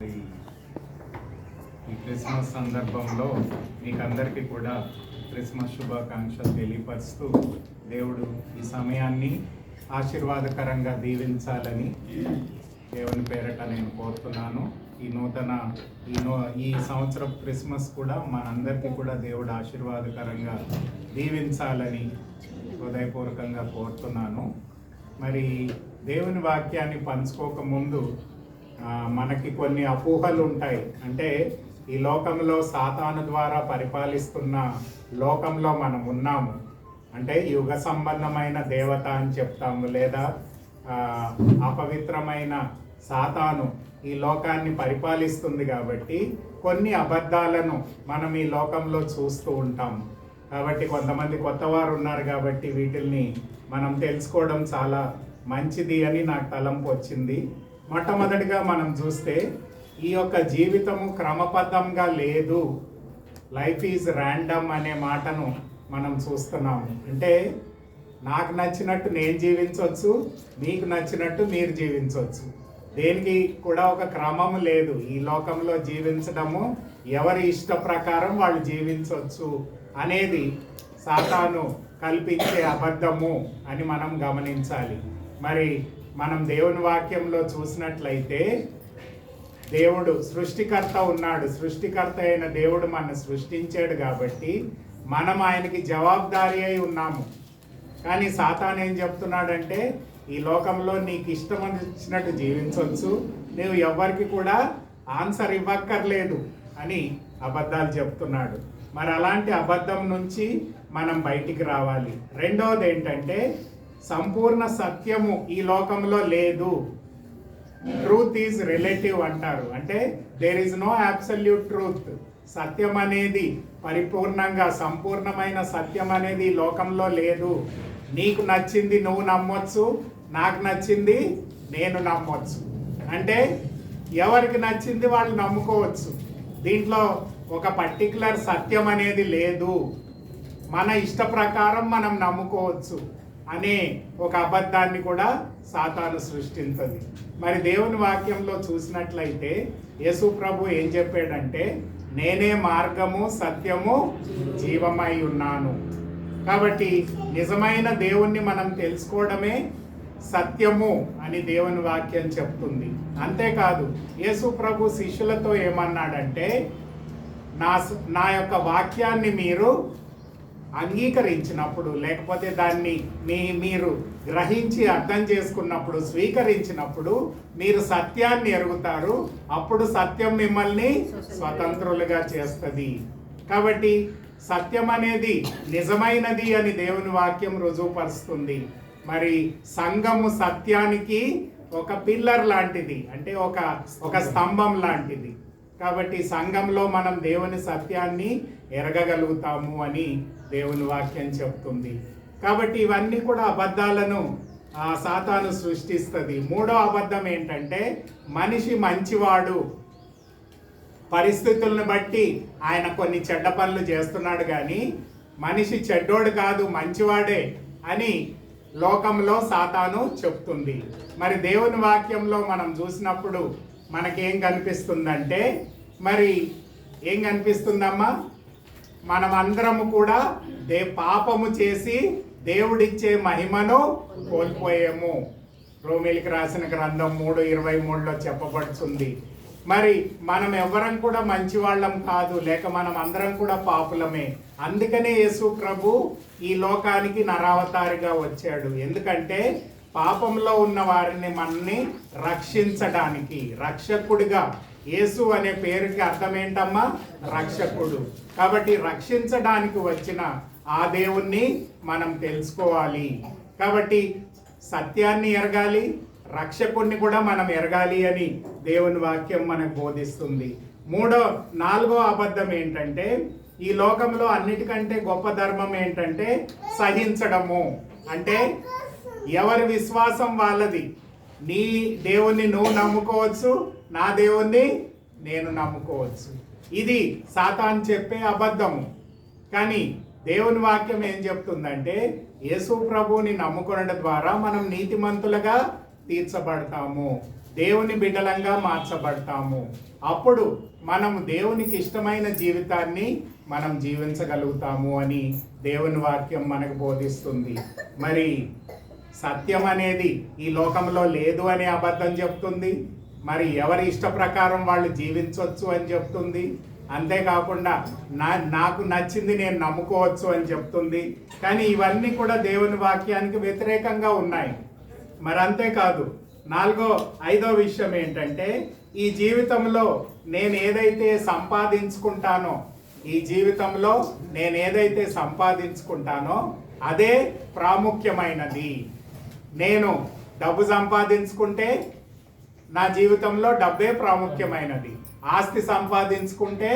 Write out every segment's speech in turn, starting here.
ఈ క్రిస్మస్ సందర్భంలో మీకు అందరికీ కూడా క్రిస్మస్ శుభాకాంక్షలు తెలియపరుస్తూ దేవుడు ఈ సమయాన్ని ఆశీర్వాదకరంగా దీవించాలని దేవుని పేరట నేను కోరుతున్నాను. ఈ సంవత్సరం క్రిస్మస్ కూడా మనందరికీ కూడా దేవుడు ఆశీర్వాదకరంగా దీవించాలని హృదయపూర్వకంగా కోరుతున్నాను. మరి దేవుని వాక్యాన్ని పంచుకోకముందు మనకి కొన్ని అపోహలు ఉంటాయి. అంటే ఈ లోకంలో సాతాను ద్వారా పరిపాలిస్తున్న లోకంలో మనం ఉన్నాము. అంటే యుగ సంబంధమైన దేవత అని చెప్తాము, లేదా అపవిత్రమైన సాతాను ఈ లోకాన్ని పరిపాలిస్తుంది. కాబట్టి కొన్ని అబద్ధాలను మనం ఈ లోకంలో చూస్తూ ఉంటాము. కాబట్టి కొంతమంది కొత్తవారు ఉన్నారు కాబట్టి వీటిల్ని మనం తెలుసుకోవడం చాలా మంచిది అని నాకు తలంపు వచ్చింది. మొట్టమొదటిగా మనం చూస్తే ఈ యొక్క జీవితము క్రమబద్ధంగా లేదు, లైఫ్ ఈజ్ ర్యాండమ్ అనే మాటను మనం చూస్తున్నాము. అంటే నాకు నచ్చినట్టు నేను జీవించవచ్చు, మీకు నచ్చినట్టు మీరు జీవించవచ్చు. దేనికి కూడా ఒక క్రమం లేదు. ఈ లోకంలో జీవించడము ఎవరి ఇష్ట ప్రకారం వాళ్ళు జీవించవచ్చు అనేది సాతాను కల్పించే అబద్ధము అని మనం గమనించాలి. మరి మనం దేవుని వాక్యంలో చూసినట్లయితే దేవుడు సృష్టికర్త ఉన్నాడు. సృష్టికర్త అయిన దేవుడు మన సృష్టించాడు కాబట్టి మనం ఆయనకి జవాబుదారీ అయి ఉన్నాము. కానీ సాతాను ఏం చెప్తున్నాడంటే ఈ లోకంలో నీకు ఇష్టం వచ్చినట్టు జీవించవచ్చు, నువ్వు ఎవరికి కూడా ఆన్సర్ ఇవ్వక్కర్లేదు అని అబద్ధాలు చెప్తున్నాడు. మరి అలాంటి అబద్ధం నుంచి మనం బయటికి రావాలి. రెండవది ఏంటంటే సంపూర్ణ సత్యము ఈ లోకంలో లేదు. ట్రూత్ ఈజ్ రిలేటివ్ అంటారు. అంటే there is no absolute truth. సత్యం అనేది పరిపూర్ణంగా సంపూర్ణమైన సత్యం అనేది ఈ లోకంలో లేదు. నీకు నచ్చింది నువ్వు నమ్మొచ్చు, నాకు నచ్చింది నేను నమ్మొచ్చు. అంటే ఎవరికి నచ్చింది వాళ్ళు నమ్ముకోవచ్చు. దీంట్లో ఒక పర్టికులర్ సత్యం అనేది లేదు. మన ఇష్ట ప్రకారం మనం నమ్ముకోవచ్చు అనే ఒక అబద్ధాన్ని కూడా సాతాను సృష్టించదు. మరి దేవుని వాక్యంలో చూసినట్లయితే యేసు ప్రభు ఏం చెప్పాడంటే నేనే మార్గము సత్యము జీవమై ఉన్నాను. కాబట్టి నిజమైన దేవుణ్ణి మనం తెలుసుకోవడమే సత్యము అని దేవుని వాక్యం చెప్తుంది. అంతేకాదు యేసు ప్రభు శిష్యులతో ఏమన్నాడంటే నా యొక్క వాక్యాన్ని మీరు అంగీకరించినప్పుడు, లేకపోతే దాన్ని మీరు గ్రహించి అర్థం చేసుకున్నప్పుడు, స్వీకరించినప్పుడు మీరు సత్యాన్ని ఎరుగుతారు. అప్పుడు సత్యం మిమ్మల్ని స్వతంత్రులుగా చేస్తుంది. కాబట్టి సత్యం అనేది నిజమైనది అని దేవుని వాక్యం రుజువుపరుస్తుంది. మరి సంఘము సత్యానికి ఒక పిల్లర్ లాంటిది, అంటే ఒక స్తంభం లాంటిది. కాబట్టి సంఘంలో మనం దేవుని సత్యాన్ని ఎరగగలుగుతాము అని దేవుని వాక్యం చెప్తుంది. కాబట్టి ఇవన్నీ కూడా అబద్ధాలను సాతాను సృష్టిస్తుంది. మూడో అబద్ధం ఏంటంటే మనిషి మంచివాడు, పరిస్థితులను బట్టి ఆయన కొన్ని చెడ్డ పనులు చేస్తున్నాడు, కానీ మనిషి చెడ్డోడు కాదు, మంచివాడే అని లోకంలో సాతాను చెప్తుంది. మరి దేవుని వాక్యంలో మనం చూసినప్పుడు మనకేం కనిపిస్తుందంటే, మరి ఏం కనిపిస్తుందమ్మా? మనం అందరము కూడా పాపము చేసి దేవుడిచ్చే మహిమను కోల్పోయాము. రోమీయులకు రాసిన గ్రంథం 3:23లో చెప్పబడుతుంది. మరి మనం ఎవరం కూడా మంచి వాళ్ళం కాదు, లేక మనం అందరం కూడా పాపులమే. అందుకనే యేసు ప్రభు ఈ లోకానికి నరావతారిగా వచ్చాడు. ఎందుకంటే పాపంలో ఉన్న వారిని మనల్ని రక్షించడానికి, రక్షకుడిగా. యేసు అనే పేరుకి అర్థం ఏంటమ్మా? రక్షకుడు. కాబట్టి రక్షించడానికి వచ్చిన ఆ దేవుణ్ణి మనం తెలుసుకోవాలి. కాబట్టి సత్యాన్ని ఎరగాలి, రక్షకుడిని కూడా మనం ఎరగాలి అని దేవుని వాక్యం మనకు బోధిస్తుంది. నాలుగో అబద్ధం ఏంటంటే ఈ లోకంలో అన్నిటికంటే గొప్ప ధర్మం ఏంటంటే సహించడము. అంటే ఎవరి విశ్వాసం వాళ్ళది. నీ దేవుణ్ణి నువ్వు నమ్ముకోవచ్చు, నా దేవుణ్ణి నేను నమ్ముకోవచ్చు. ఇది సాతాను చెప్పే అబద్ధము. కానీ దేవుని వాక్యం ఏం చెప్తుందంటే యేసు ప్రభువుని నమ్ముకొనడం ద్వారా మనం నీతిమంతులుగా తీర్చబడతాము, దేవుని బిడ్డలంగా మార్చబడతాము. అప్పుడు మనం దేవునికి ఇష్టమైన జీవితాన్ని మనం జీవించగలుగుతాము అని దేవుని వాక్యం మనకు బోధిస్తుంది. మరి సత్యం అనేది ఈ లోకంలో లేదు అనే అబద్ధం చెప్తుంది. మరి ఎవరి ఇష్ట ప్రకారం వాళ్ళు జీవించవచ్చు అని చెప్తుంది. అంతేకాకుండా నాకు నచ్చింది నేను నమ్ముకోవచ్చు అని చెప్తుంది. కానీ ఇవన్నీ కూడా దేవుని వాక్యానికి వ్యతిరేకంగా ఉన్నాయి. మరి అంతేకాదు, 4వ 5వ విషయం ఏంటంటే, ఈ జీవితంలో నేను ఏదైతే సంపాదించుకుంటానో అదే ప్రాముఖ్యమైనది. నేను డబ్బు సంపాదించుకుంటే నా జీవితంలో డబ్బే ప్రాముఖ్యమైనది. ఆస్తి సంపాదించుకుంటే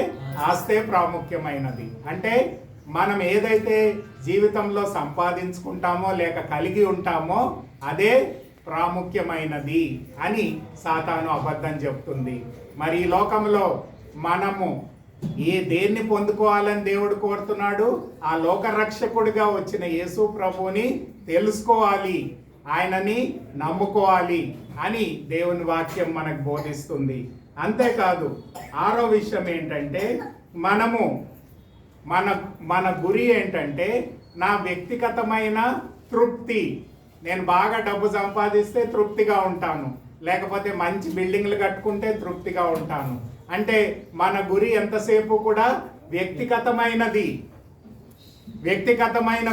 ఆస్తే ప్రాముఖ్యమైనది. అంటే మనం ఏదైతే జీవితంలో సంపాదించుకుంటామో లేక కలిగి ఉంటామో అదే ప్రాముఖ్యమైనది అని సాతాను అబద్ధం చెప్తుంది. మరి ఈ లోకంలో మనము దేన్ని పొందుకోవాలని దేవుడు కోరుతున్నాడు? ఆ లోకరక్షకుడిగా వచ్చిన యేసు ప్రభువుని తెలుసుకోవాలి, ఆయనని నమ్ముకోవాలి అని దేవుని వాక్యం మనకు బోధిస్తుంది. అంతేకాదు, 6వ విషయం ఏంటంటే, మనము మన గురి ఏంటంటే నా వ్యక్తిగతమైన తృప్తి. నేను బాగా డబ్బు సంపాదిస్తే తృప్తిగా ఉంటాను, లేకపోతే మంచి బిల్డింగ్లు కట్టుకుంటే తృప్తిగా ఉంటాను. అంటే మన గురి ఎంతసేపు కూడా వ్యక్తిగతమైన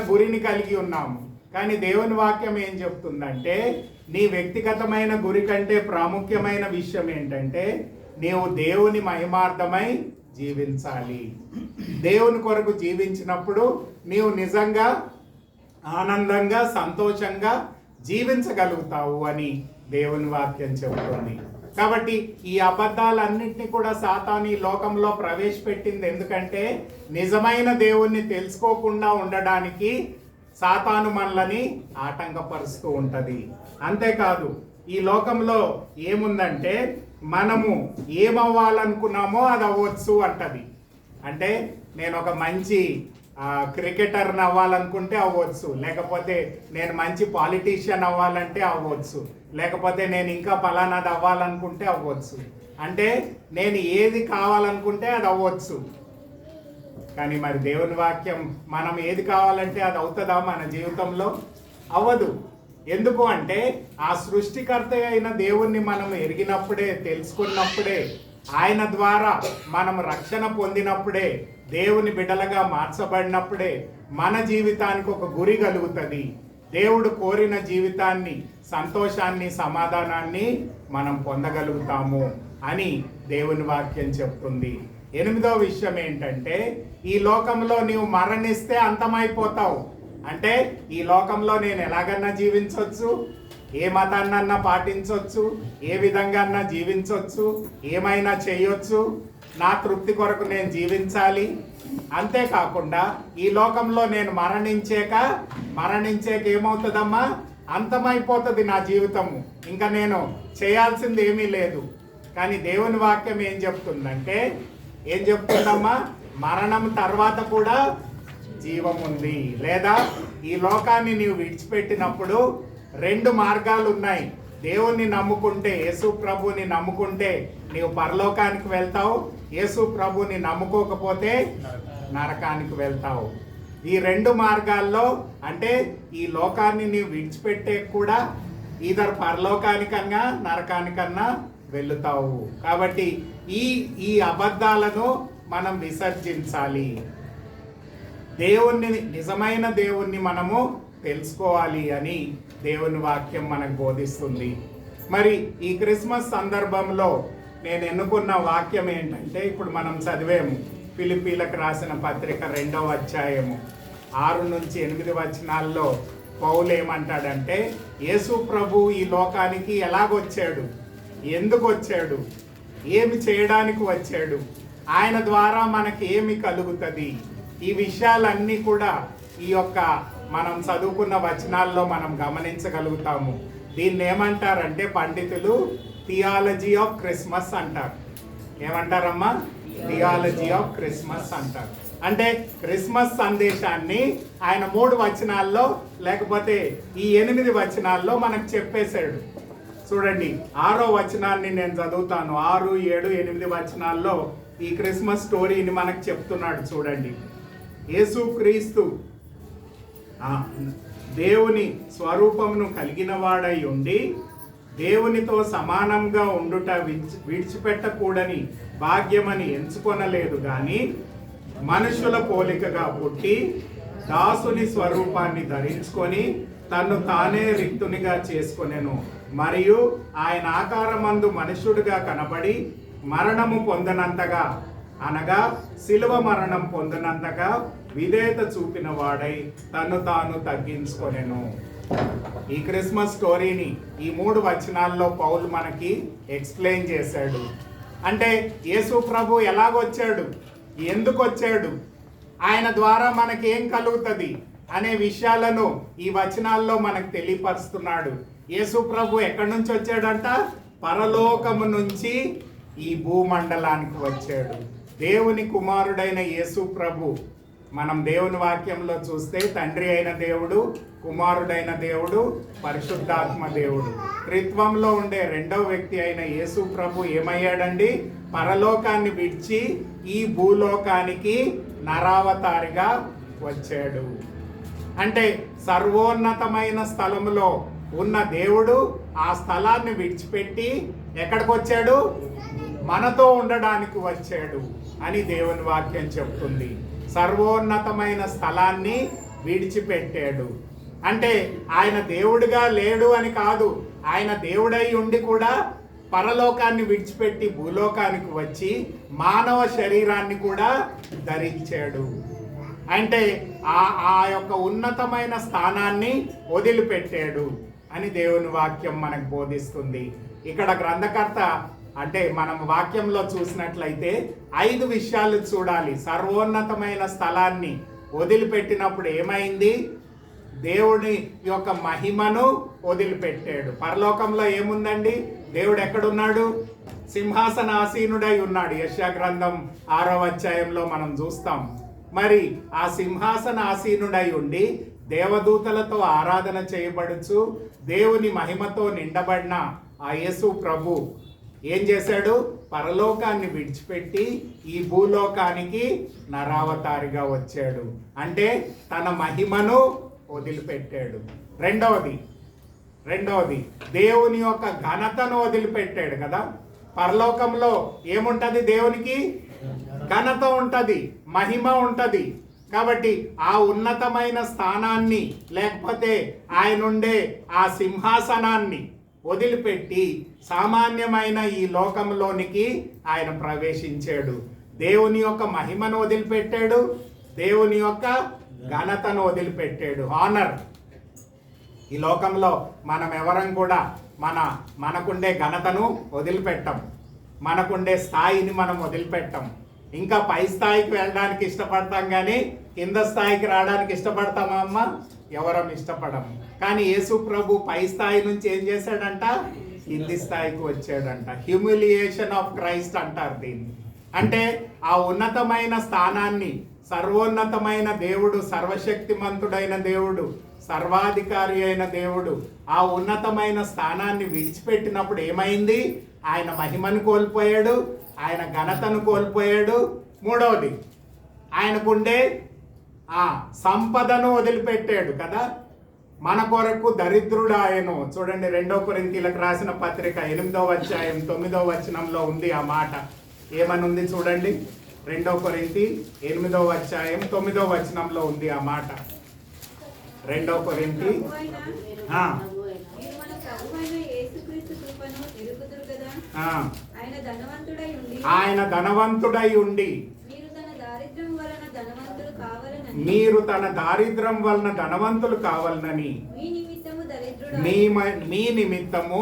గురిని కలిగి ఉన్నాము. కానీ దేవుని వాక్యం ఏం చెప్తుందంటే, నీ వ్యక్తిగతమైన గురి కంటే ప్రాముఖ్యమైన విషయం ఏంటంటే, నీవు దేవుని మహిమార్థమై జీవించాలి. దేవుని కొరకు జీవించినప్పుడు నీవు నిజంగా ఆనందంగా సంతోషంగా జీవించగలుగుతావు అని దేవుని వాక్యం చెబుతుంది. కాబట్టి ఈ అబద్ధాలన్నింటినీ కూడా సాతాను ఈ లోకంలో ప్రవేశపెట్టింది. ఎందుకంటే నిజమైన దేవుణ్ణి తెలుసుకోకుండా ఉండడానికి సాతాను మనల్ని ఆటంకపరుస్తూ ఉంటుంది. అంతేకాదు, ఈ లోకంలో ఏముందంటే, మనము ఏమవ్వాలనుకున్నామో అది అవ్వచ్చు అంటది. అంటే నేను ఒక మంచి క్రికెటర్ని అవ్వాలనుకుంటే అవ్వచ్చు, లేకపోతే నేను మంచి పాలిటీషియన్ అవ్వాలంటే అవ్వచ్చు, లేకపోతే నేను ఇంకా ఫలానాది అవ్వాలనుకుంటే అవ్వచ్చు. అంటే నేను ఏది కావాలనుకుంటే అది అవ్వచ్చు. కానీ మరి దేవుని వాక్యం మనం ఏది కావాలంటే అది అవుతుందా మన జీవితంలో? అవ్వదు. ఎందుకు అంటే ఆ సృష్టికర్త అయిన దేవుణ్ణి మనం ఎరిగినప్పుడే, తెలుసుకున్నప్పుడే, ఆయన ద్వారా మనం రక్షణ పొందినప్పుడే, దేవుని బిడ్డలుగా మార్చబడినప్పుడే మన జీవితానికి ఒక గురి కలుగుతుంది. దేవుడు కోరిన జీవితాన్ని, సంతోషాన్ని, సమాధానాన్ని మనం పొందగలుగుతాము అని దేవుని వాక్యం చెప్తుంది. 8వ విషయం ఏంటంటే, ఈ లోకంలో నీవు మరణిస్తే అంతమైపోతావు. అంటే ఈ లోకంలో నేను ఎలాగన్నా జీవించవచ్చు, ఏ మతాన్నన్నా పాటించవచ్చు, ఏ విధంగా అన్నా జీవించవచ్చు, ఏమైనా చేయొచ్చు, నా తృప్తి కొరకు నేను జీవించాలి. అంతేకాకుండా ఈ లోకంలో నేను మరణించేక ఏమవుతుందమ్మా? అంతమైపోతుంది నా జీవితము. ఇంకా నేను చేయాల్సింది ఏమీ లేదు. కానీ దేవుని వాక్యం ఏం చెప్తుందమ్మా? మరణం తర్వాత కూడా జీవం ఉంది. లేదా ఈ లోకాన్ని నీవు విడిచిపెట్టినప్పుడు 2 మార్గాలు ఉన్నాయి. దేవుణ్ణి నమ్ముకుంటే, యేసు ప్రభుని నమ్ముకుంటే నీవు పరలోకానికి వెళ్తావు. యేసు ప్రభుని నమ్ముకోకపోతే నరకానికి వెళ్తావు. ఈ 2 మార్గాల్లో అంటే ఈ లోకాన్ని నీవు విడిచిపెట్టే కూడా ఈధర్ పరలోకానికన్నా నరకానికన్నా వెళుతావు. కాబట్టి ఈ అబద్ధాలను మనం విసర్జించాలి. నిజమైన దేవుణ్ణి మనము తెలుసుకోవాలి అని దేవుని వాక్యం మనకు బోధిస్తుంది. మరి ఈ క్రిస్మస్ సందర్భంలో నేను ఎన్నుకున్న వాక్యం ఏంటంటే, ఇప్పుడు మనం చదివాము ఫిలిప్పీలకు రాసిన పత్రిక 2వ అధ్యాయము 6 నుంచి 8 వచనాల్లో పౌలు ఏమంటాడంటే, యేసు ప్రభు ఈ లోకానికి ఎలాగొచ్చాడు, ఎందుకు వచ్చాడు, ఏమి చేయడానికి వచ్చాడు, ఆయన ద్వారా మనకి ఏమి కలుగుతుంది, ఈ విషయాలన్నీ కూడా ఈ యొక్క మనం చదువుకున్న వచనాల్లో మనం గమనించగలుగుతాము. దీన్ని ఏమంటారంటే పండితులు థియాలజీ ఆఫ్ క్రిస్మస్ అంటారు. ఏమంటారమ్మా? థియాలజీ ఆఫ్ క్రిస్మస్ అంటారు. అంటే క్రిస్మస్ సందేశాన్ని ఆయన 3 వచనాల్లో లేకపోతే ఈ 8 వచనాల్లో మనకు చెప్పేశాడు. చూడండి 6వ వచనాన్ని నేను చదువుతాను. 6, 7, 8 వచనాల్లో ఈ క్రిస్మస్ స్టోరీని మనకు చెప్తున్నాడు. చూడండి, యేసుక్రీస్తు దేవుని స్వరూపమును కలిగిన వాడై ఉండి దేవునితో సమానంగా ఉండుట విడిచిపెట్టకూడని భాగ్యమని ఎంచుకొనలేదు గాని మనుషుల పోలికగా పుట్టి దాసుని స్వరూపాన్ని ధరించుకొని తన్ను తానే రిక్తునిగా చేసుకొనెను. మరియు ఆయన ఆకారమందు మనుష్యుడిగా కనబడి మరణము పొందనంతగా, అనగా శిలువ మరణం పొందనంతగా విధేయత చూపిన వాడై తను తాను తగ్గించుకొనెను. ఈ క్రిస్మస్ స్టోరీని ఈ 3 వచనాల్లో పౌలు మనకి ఎక్స్ప్లెయిన్ చేశాడు. అంటే యేసు ప్రభు ఎలాగొచ్చాడు, ఎందుకు వచ్చాడు, ఆయన ద్వారా మనకి ఏం కలుగుతుంది అనే విషయాలను ఈ వచనాల్లో మనకు తెలియపరుస్తున్నాడు. యేసు ప్రభు ఎక్కడి నుంచి వచ్చాడంట? పరలోకము నుంచి ఈ భూమండలానికి వచ్చాడు. దేవుని కుమారుడైన యేసు ప్రభు, మనం దేవుని వాక్యంలో చూస్తే తండ్రి అయిన దేవుడు, కుమారుడైన దేవుడు, పరిశుద్ధాత్మ దేవుడు, త్రిత్వంలో ఉండే 2వ వ్యక్తి అయిన యేసు ప్రభు ఏమయ్యాడండి? పరలోకాన్ని విడిచి ఈ భూలోకానికి నరావతారిగా వచ్చాడు. అంటే సర్వోన్నతమైన స్థలంలో ఉన్న దేవుడు ఆ స్థలాన్ని విడిచిపెట్టి ఎక్కడికి వచ్చాడు? మనతో ఉండడానికి వచ్చాడు అని దేవుని వాక్యం చెప్తుంది. సర్వోన్నతమైన స్థలాన్ని విడిచిపెట్టాడు. అంటే ఆయన దేవుడిగా లేడు అని కాదు, ఆయన దేవుడై ఉండి కూడా పరలోకాన్ని విడిచిపెట్టి భూలోకానికి వచ్చి మానవ శరీరాన్ని కూడా ధరించాడు. అంటే ఆ యొక్క ఉన్నతమైన స్థానాన్ని వదిలిపెట్టాడు అని దేవుని వాక్యం మనకు బోధిస్తుంది. ఇక్కడ గ్రంథకర్త అంటే మనం వాక్యంలో చూసినట్లయితే 5 విషయాలు చూడాలి. సర్వోన్నతమైన స్థలాన్ని వదిలిపెట్టినప్పుడు ఏమైంది? దేవుని యొక్క మహిమను వదిలిపెట్టాడు. పరలోకంలో ఏముందండి? దేవుడు ఎక్కడున్నాడు? సింహాసనాసీనుడై ఉన్నాడు. యెషయా గ్రంథం 6వ అధ్యాయంలో మనం చూస్తాం. మరి ఆ సింహాసనాసీనుడై ఉండి దేవదూతలతో ఆరాధన చేయబడుచు దేవుని మహిమతో నిండబడిన ఆ యేసు ప్రభు ఏం చేశాడు? పరలోకాన్ని విడిచిపెట్టి ఈ భూలోకానికి నరావతారిగా వచ్చాడు. అంటే తన మహిమను వదిలిపెట్టాడు. రెండవది దేవుని యొక్క ఘనతను వదిలిపెట్టాడు కదా. పరలోకంలో ఏముంటది? దేవునికి ఘనత ఉంటది, మహిమ ఉంటది. కాబట్టి ఆ ఉన్నతమైన స్థానాన్ని లేకపోతే ఆయన ఉండే ఆ సింహాసనాన్ని వదిలిపెట్టి సామాన్యమైన ఈ లోకంలోనికి ఆయన ప్రవేశించాడు. దేవుని యొక్క మహిమను వదిలిపెట్టాడు, దేవుని యొక్క ఘనతను వదిలిపెట్టాడు. ఆనర్. ఈ లోకంలో మనం ఎవరం కూడా మనకుండే ఘనతను వదిలిపెట్టం, మనకుండే స్థాయిని మనం వదిలిపెట్టం. ఇంకా పై స్థాయికి వెళ్ళడానికి ఇష్టపడతాం, కానీ కింద స్థాయికి రావడానికి ఇష్టపడతామా అమ్మ? ఎవరం ఇష్టపడం. కానీ యేసు ప్రభు పై స్థాయి నుంచి ఏం చేశాడంట? కింది స్థాయికి వచ్చాడంట. హ్యూమిలియేషన్ ఆఫ్ క్రైస్ట్ అంటారు దీన్ని. అంటే ఆ ఉన్నతమైన స్థానాన్ని, సర్వోన్నతమైన దేవుడు, సర్వశక్తిమంతుడైన దేవుడు, సర్వాధికారి అయిన దేవుడు ఆ ఉన్నతమైన స్థానాన్ని విడిచిపెట్టినప్పుడు ఏమైంది? ఆయన మహిమను కోల్పోయాడు, ఆయన ఘనతను కోల్పోయాడు. మూడవది, ఆయనకుండే సంపదను వదిలిపెట్టాడు కదా. మన కొరకు దరిద్రుడు ఆయను. చూడండి 2 కొరింథీయులకు రాసిన పత్రిక 8వ అధ్యాయం 9వ వచనంలో ఉంది ఆ మాట. ఏమనుంది చూడండి. 2 కొరింథీ 8వ అధ్యాయం 9వ వచనంలో ఉంది ఆ మాట. 2 కొరింథీ ఆయన ధనవంతుడై ఉండి మీరు తన దారిద్ర్యం వలన ధనవంతులు కావాలని మీ నిమిత్తము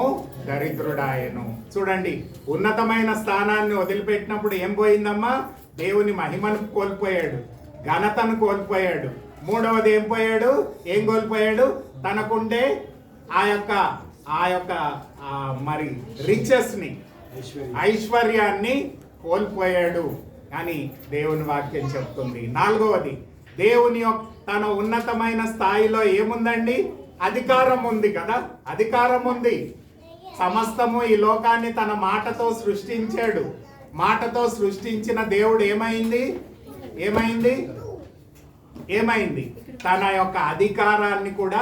దరిద్రుడాయను. చూడండి, ఉన్నతమైన స్థానాన్ని వదిలిపెట్టినప్పుడు ఏం పోయిందమ్మా? దేవుని మహిమను కోల్పోయాడు, ఘనతను కోల్పోయాడు. మూడవది ఏం కోల్పోయాడు? తనకుండే ఆ యొక్క మరి రిచెస్ని, ఐశ్వర్యాన్ని కోల్పోయాడు అని దేవుని వాక్యం చెప్తుంది. నాలుగవది, దేవుని తన ఉన్నతమైన స్థాయిలో ఏముందండి? అధికారం ఉంది కదా. అధికారం ఉంది, సమస్తము ఈ లోకాన్ని తన మాటతో సృష్టించాడు. మాటతో సృష్టించిన దేవుడు ఏమైంది తన యొక్క అధికారాన్ని కూడా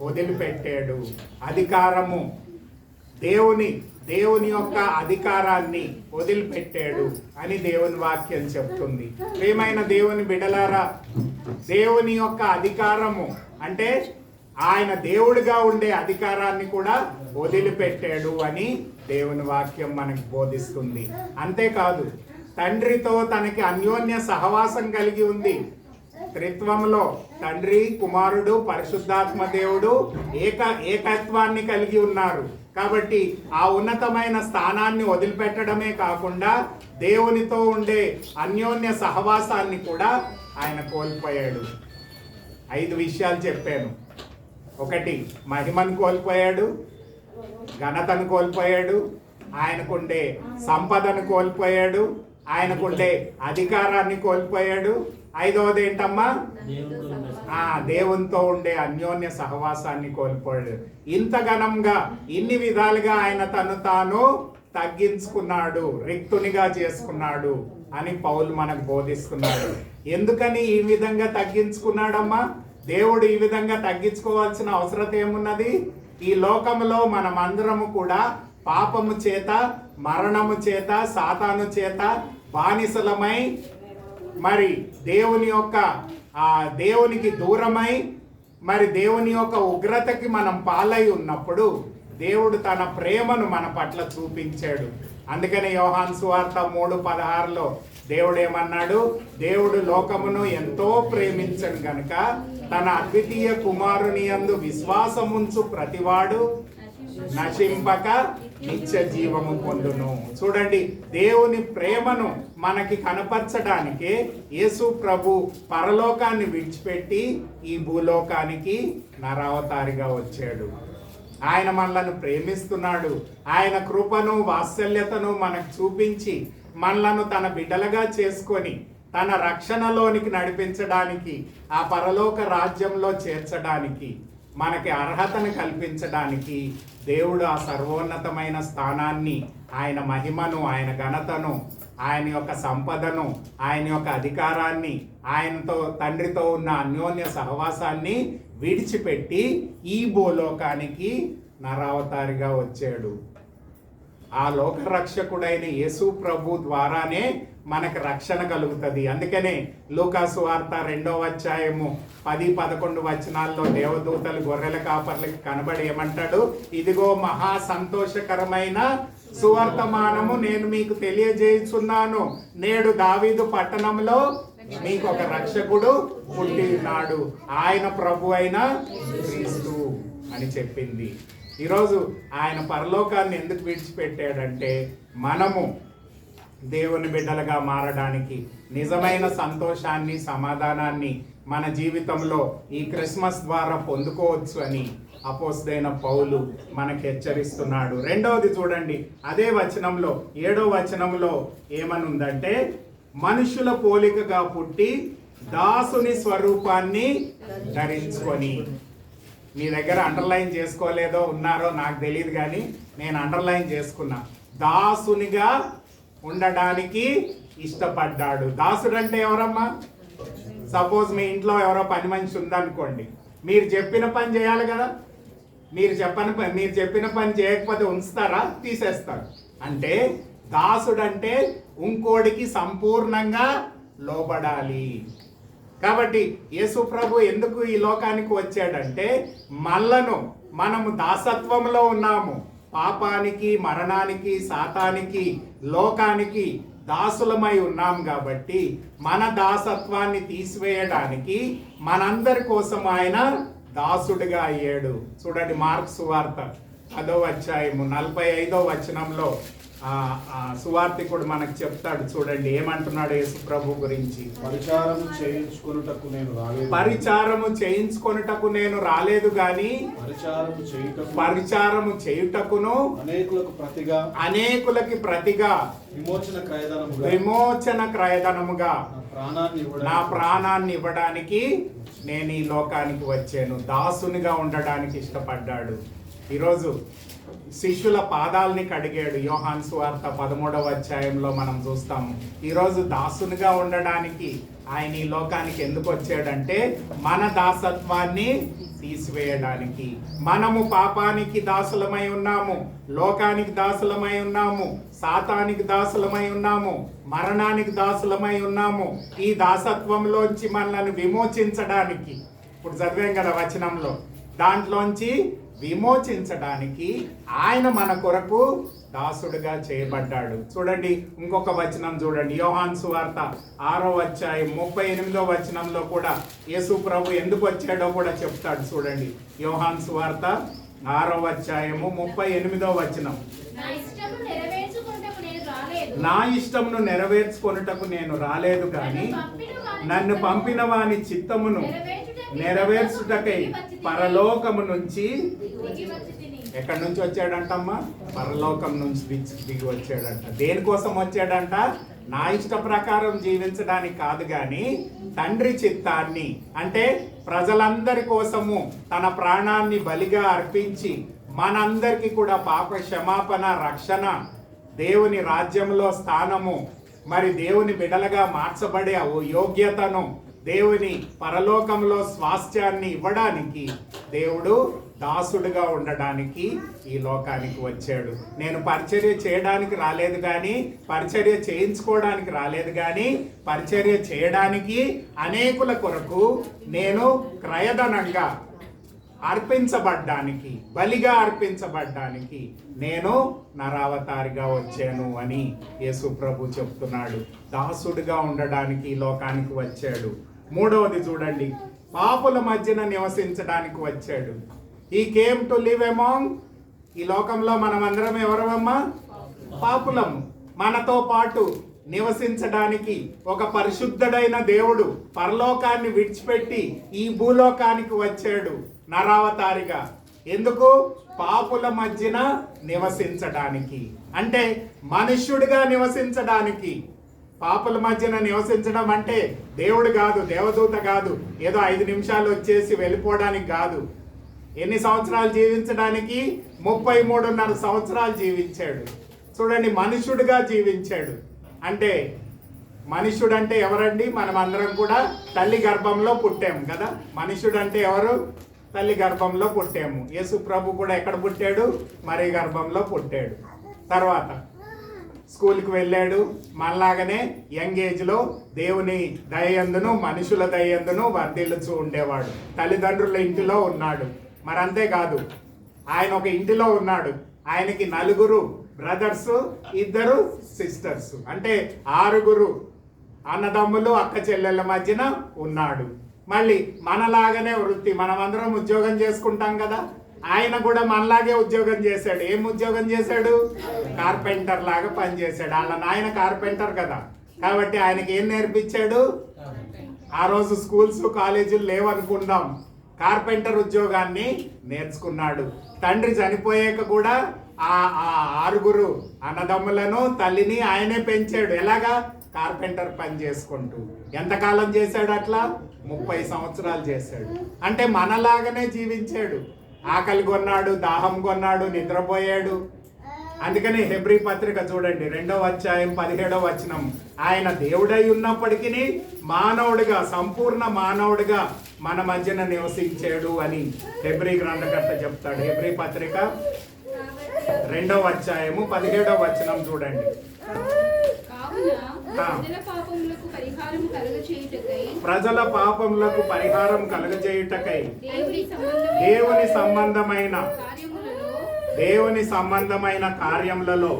వదిలిపెట్టాడు. అధికారము దేవుని యొక్క అధికారాన్ని వదిలిపెట్టాడు అని దేవుని వాక్యం చెప్తుంది. ప్రియమైన దేవుని బిడ్డలారా, దేవుని యొక్క అధికారము అంటే ఆయన దేవుడిగా ఉండే అధికారాన్ని కూడా వదిలిపెట్టాడు అని దేవుని వాక్యం మనకు బోధిస్తుంది. అంతేకాదు, తండ్రితో తనకి అన్యోన్య సహవాసం కలిగి ఉంది. త్రిత్వంలో తండ్రి, కుమారుడు, పరిశుద్ధాత్మ దేవుడు ఏకత్వాన్ని కలిగి ఉన్నారు. కాబట్టి ఆ ఉన్నతమైన స్థానాన్ని వదిలిపెట్టడమే కాకుండా దేవునితో ఉండే అన్యోన్య సహవాసాన్ని కూడా ఆయన కోల్పోయాడు. 5 విషయాలు చెప్పాను. 1, మహిమను కోల్పోయాడు, ఘనతను కోల్పోయాడు, ఆయనకుండే సంపదను కోల్పోయాడు, ఆయనకుండే అధికారాన్ని కోల్పోయాడు. 5వది ఏంటమ్మా? దేవునితో ఉండే అన్యోన్య సహవాసాన్ని కోల్పోయాడు. ఇంత ఘనంగా ఇన్ని విధాలుగా ఆయన తను తాను తగ్గించుకున్నాడు, రిక్తునిగా చేసుకున్నాడు అని పౌలు మనకు బోధిస్తున్నాడు. ఎందుకని ఈ విధంగా తగ్గించుకున్నాడమ్మా? దేవుడు ఈ విధంగా తగ్గించుకోవాల్సిన అవసరం ఏమున్నది? ఈ లోకంలో మనమందరము కూడా పాపము చేత, మరణము చేత, సాతాను చేత బానిసలమై, మరి దేవునికి దూరమై, మరి దేవుని యొక్క ఉగ్రతకి మనం పాలై ఉన్నప్పుడు దేవుడు తన ప్రేమను మన పట్ల చూపించాడు. అందుకని యోహాను సువార్త 3:16లో దేవుడు ఏమన్నాడు? దేవుడు లోకమును ఎంతో ప్రేమించను గనుక తన అద్వితీయ కుమారుని యందు విశ్వాసముంచు ప్రతివాడు నశింపక నిత్య జీవము పొందును. చూడండి, దేవుని ప్రేమను మనకి కనపరచడానికే యేసు ప్రభు పరలోకాన్ని విడిచిపెట్టి ఈ భూలోకానికి నరావతారిగా వచ్చాడు. ఆయన మనలను ప్రేమిస్తున్నాడు. ఆయన కృపను, వాత్సల్యతను మనకు చూపించి మనలను తన బిడ్డలుగా చేసుకొని తన రక్షణలోనికి నడిపించడానికి, ఆ పరలోక రాజ్యంలో చేర్చడానికి, మనకి అర్హతను కల్పించడానికి దేవుడు ఆ సర్వోన్నతమైన స్థానాన్ని, ఆయన మహిమను, ఆయన ఘనతను, ఆయన యొక్క సంపదను, ఆయన యొక్క అధికారాన్ని, ఆయనతో తండ్రితో ఉన్న అన్యోన్య సహవాసాన్ని విడిచిపెట్టి ఈ భూలోకానికి నరావతారిగా వచ్చాడు. ఆ లోక రక్షకుడైన యేసు ప్రభు ద్వారానే మనకు రక్షణ కలుగుతుంది. అందుకనే లూకా సువార్త 2వ అధ్యాయము 10-11 వచనాల్లో దేవదూతలు గొర్రెల కాపర్లకి కనబడి ఏమంటాడు? ఇదిగో మహా సంతోషకరమైన సువర్తమానము నేను మీకు తెలియజేయుచున్నాను. నేడు దావీదు పట్టణంలో మీకు ఒక రక్షకుడు పుట్టి ఉన్నాడు, ఆయన ప్రభు అయిన క్రీస్తు అని చెప్పింది. ఈరోజు ఆయన పరలోకాన్ని ఎందుకు విడిచిపెట్టాడంటే మనము దేవుని బిడ్డలుగా మారడానికి, నిజమైన సంతోషాన్ని, సమాధానాన్ని మన జీవితంలో ఈ క్రిస్మస్ ద్వారా పొందుకోవచ్చు అని అపోస్తలుడైన పౌలు మనకు హెచ్చరిస్తున్నాడు. 2వది చూడండి, అదే వచనంలో 7వ వచనంలో ఏమనుందంటే, మనుషుల పోలికగా పుట్టి దాసుని స్వరూపాన్ని ధరించుకొని. మీ దగ్గర అండర్లైన్ చేసుకోలేదో ఉన్నారో నాకు తెలియదు, కానీ నేను అండర్లైన్ చేసుకున్నా. దాసునిగా ఉండడానికి ఇష్టపడ్డాడు. దాసుడు అంటే ఎవరమ్మా? సపోజ్ మీ ఇంట్లో ఎవరో పని మనిషి ఉందనుకోండి, మీరు చెప్పిన పని చేయాలి కదా. మీరు చెప్పిన పని చేయకపోతే ఉంచుతారా? తీసేస్తారు. అంటే దాసుడు అంటే ఇంకోడికి సంపూర్ణంగా లోబడాలి. కాబట్టి యేసు ప్రభు ఎందుకు ఈ లోకానికి వచ్చాడంటే, మనము దాసత్వంలో ఉన్నాము. పాపానికి, మరణానికి, సాతానికి, లోకానికి దాసులమై ఉన్నాం. కాబట్టి మన దాసత్వాన్ని తీసివేయడానికి మనందరి కోసం ఆయన దాసుడిగా అయ్యాడు. చూడండి, మార్కు సువార్త 10వ అధ్యాయము 45వ వచనంలో సువార్తికుడు మనకు చెప్తాడు. చూడండి ఏమంటున్నాడు యేసు ప్రభు గురించి. పరిచారము చేయించుకొనుటకు నేను రాలేదు గాని పరిచారము చేయుటకును అనేకులకి ప్రతిగా విమోచన క్రయధనముగా నా ప్రాణాన్ని ఇవ్వడానికి నేను ఈ లోకానికి వచ్చాను. దాసునిగా ఉండడానికి ఇష్టపడ్డాడు. ఈరోజు శిష్యుల పాదాలని కడిగాడు. యోహాను సువార్త 13వ అధ్యాయంలో మనం చూస్తాము. ఈరోజు దాసునిగా ఉండడానికి ఆయన ఈ లోకానికి ఎందుకు వచ్చాడంటే మన దాసత్వాన్ని తీసివేయడానికి. మనము పాపానికి దాసులమై ఉన్నాము, లోకానికి దాసులమై ఉన్నాము, సాతానికి దాసులమై ఉన్నాము, మరణానికి దాసులమై ఉన్నాము. ఈ దాసత్వంలోంచి మనల్ని విమోచించడానికి, ఇప్పుడు చదివాం కదా వచనంలో, దాంట్లోంచి విమోచించడానికి ఆయన మన కొరకు దాసుడుగా చేయబడ్డాడు. చూడండి ఇంకొక వచనం చూడండి, యోహాను సువార్త 6వ అధ్యాయం 38వ వచనంలో కూడా యేసు ప్రభు ఎందుకు వచ్చాడో కూడా చెప్తాడు. చూడండి యోహాను సువార్త 6వ అధ్యాయము 38వ వచనం. నా ఇష్టమును నెరవేర్చుకొనుటకు నేను రాలేదు కానీ నన్ను పంపిన వాని చిత్తమును నెరవేర్చుటకై పరలోకము నుంచి, ఎక్కడి నుంచి వచ్చాడంటమ్మా? పరలోకం నుంచి దిగి వచ్చాడంట. దేనికోసం వచ్చాడంట? నా ఇష్ట ప్రకారం జీవించడానికి కాదు కానీ తండ్రి చిత్తాన్ని, అంటే ప్రజలందరి కోసము తన ప్రాణాన్ని బలిగా అర్పించి మనందరికీ కూడా పాప క్షమాపణ, రక్షణ, దేవుని రాజ్యంలో స్థానము, మరి దేవుని బిడలగా మార్చబడే యోగ్యతను, దేవుని పరలోకంలో స్వాస్థ్యాన్ని ఇవ్వడానికి దేవుడు దాసుడుగా ఉండడానికి ఈ లోకానికి వచ్చాడు. నేను పరిచర్య చేయడానికి రాలేదు కానీ, పరిచర్య చేయించుకోవడానికి రాలేదు కానీ, పరిచర్య చేయడానికి అనేకుల కొరకు నేను క్రయధనంగా అర్పించబడ్డానికి, బలిగా అర్పించబడ్డానికి నేను నరావతారిగా వచ్చాను అని యేసు ప్రభు చెప్తున్నాడు. దాసుడుగా ఉండడానికి ఈ లోకానికి వచ్చాడు. మూడవది చూడండి, పాపుల మధ్యన నివసించడానికి వచ్చాడు. ఈ కేమ్ టు లివ్ అమాంగ్, ఈ లోకంలో మనం అందరం ఎవరమమ్మా? పాపులము. మనతో పాటు నివసించడానికి ఒక పరిశుద్ధుడైన దేవుడు పరలోకాన్ని విడిచిపెట్టి ఈ భూలోకానికి వచ్చాడు నరావతారిగా. ఎందుకు? పాపుల మధ్యన నివసించడానికి, అంటే మనుష్యుడిగా నివసించడానికి. పాపుల మధ్యన నివసించడం అంటే దేవుడు కాదు, దేవదూత కాదు, ఏదో 5 నిమిషాలు వచ్చేసి వెళ్ళిపోవడానికి కాదు. ఎన్ని సంవత్సరాలు జీవించడానికి? 33.5 సంవత్సరాలు జీవించాడు. చూడండి, మనుష్యుడిగా జీవించాడు. అంటే మనుష్యుడు అంటే ఎవరండి? మనం అందరం కూడా తల్లి గర్భంలో పుట్టాము కదా. మనుష్యుడు అంటే ఎవరు? తల్లి గర్భంలో పుట్టాము. యేసు ప్రభు కూడా ఎక్కడ పుట్టాడు? మరి గర్భంలో పుట్టాడు. తర్వాత స్కూల్కి వెళ్ళాడు. మనలాగానే యంగ్ ఏజ్లో దేవుని దయందును మనుషుల దయందును వర్ధిల్లుచూ ఉండేవాడు. తల్లిదండ్రుల ఇంటిలో ఉన్నాడు. మరి అంతేకాదు, ఆయన ఒక ఇంటిలో ఉన్నాడు. ఆయనకి 4 బ్రదర్స్, 2 సిస్టర్స్, అంటే 6 అన్నదమ్ములు, అక్క చెల్లెళ్ళ మధ్యన ఉన్నాడు. మళ్ళీ మనలాగానే వృత్తి, మనమందరం ఉద్యోగం చేసుకుంటాం కదా. ఆయన కూడా మనలాగే ఉద్యోగం చేశాడు. ఏం ఉద్యోగం చేశాడు? కార్పెంటర్ లాగా పనిచేశాడు. వాళ్ళ నాయన కార్పెంటర్ కదా, కాబట్టి ఆయనకి ఏం నేర్పించాడు? ఆ రోజు స్కూల్స్ కాలేజీలు లేవనుకుందాం, కార్పెంటర్ ఉద్యోగాన్ని నేర్చుకున్నాడు. తండ్రి చనిపోయాక కూడా ఆ 6 అన్నదమ్ములను, తల్లిని ఆయనే పెంచాడు. ఎలాగా? కార్పెంటర్ పని చేసుకుంటూ. ఎంతకాలం చేశాడు అట్లా? 30 సంవత్సరాలు చేశాడు. అంటే మనలాగానే జీవించాడు. ఆకలి కొన్నాడు, దాహం కొన్నాడు, నిద్రపోయాడు. అందుకని హెబ్రీ పత్రిక చూడండి 2వ అధ్యాయం 17వ వచనం, ఆయన దేవుడై ఉన్నప్పటికీ మానవుడిగా, సంపూర్ణ మానవుడిగా మన మధ్యన నివసించాడు అని హెబ్రీ గ్రంథకర్త చెప్తాడు. హెబ్రీ పత్రిక 2వ అధ్యాయము 17వ వచనం చూడండి. ప్రజల పాపములకు పరిహారం కలుగజేయుటకై దేవుని సంబంధమైన కార్యములలో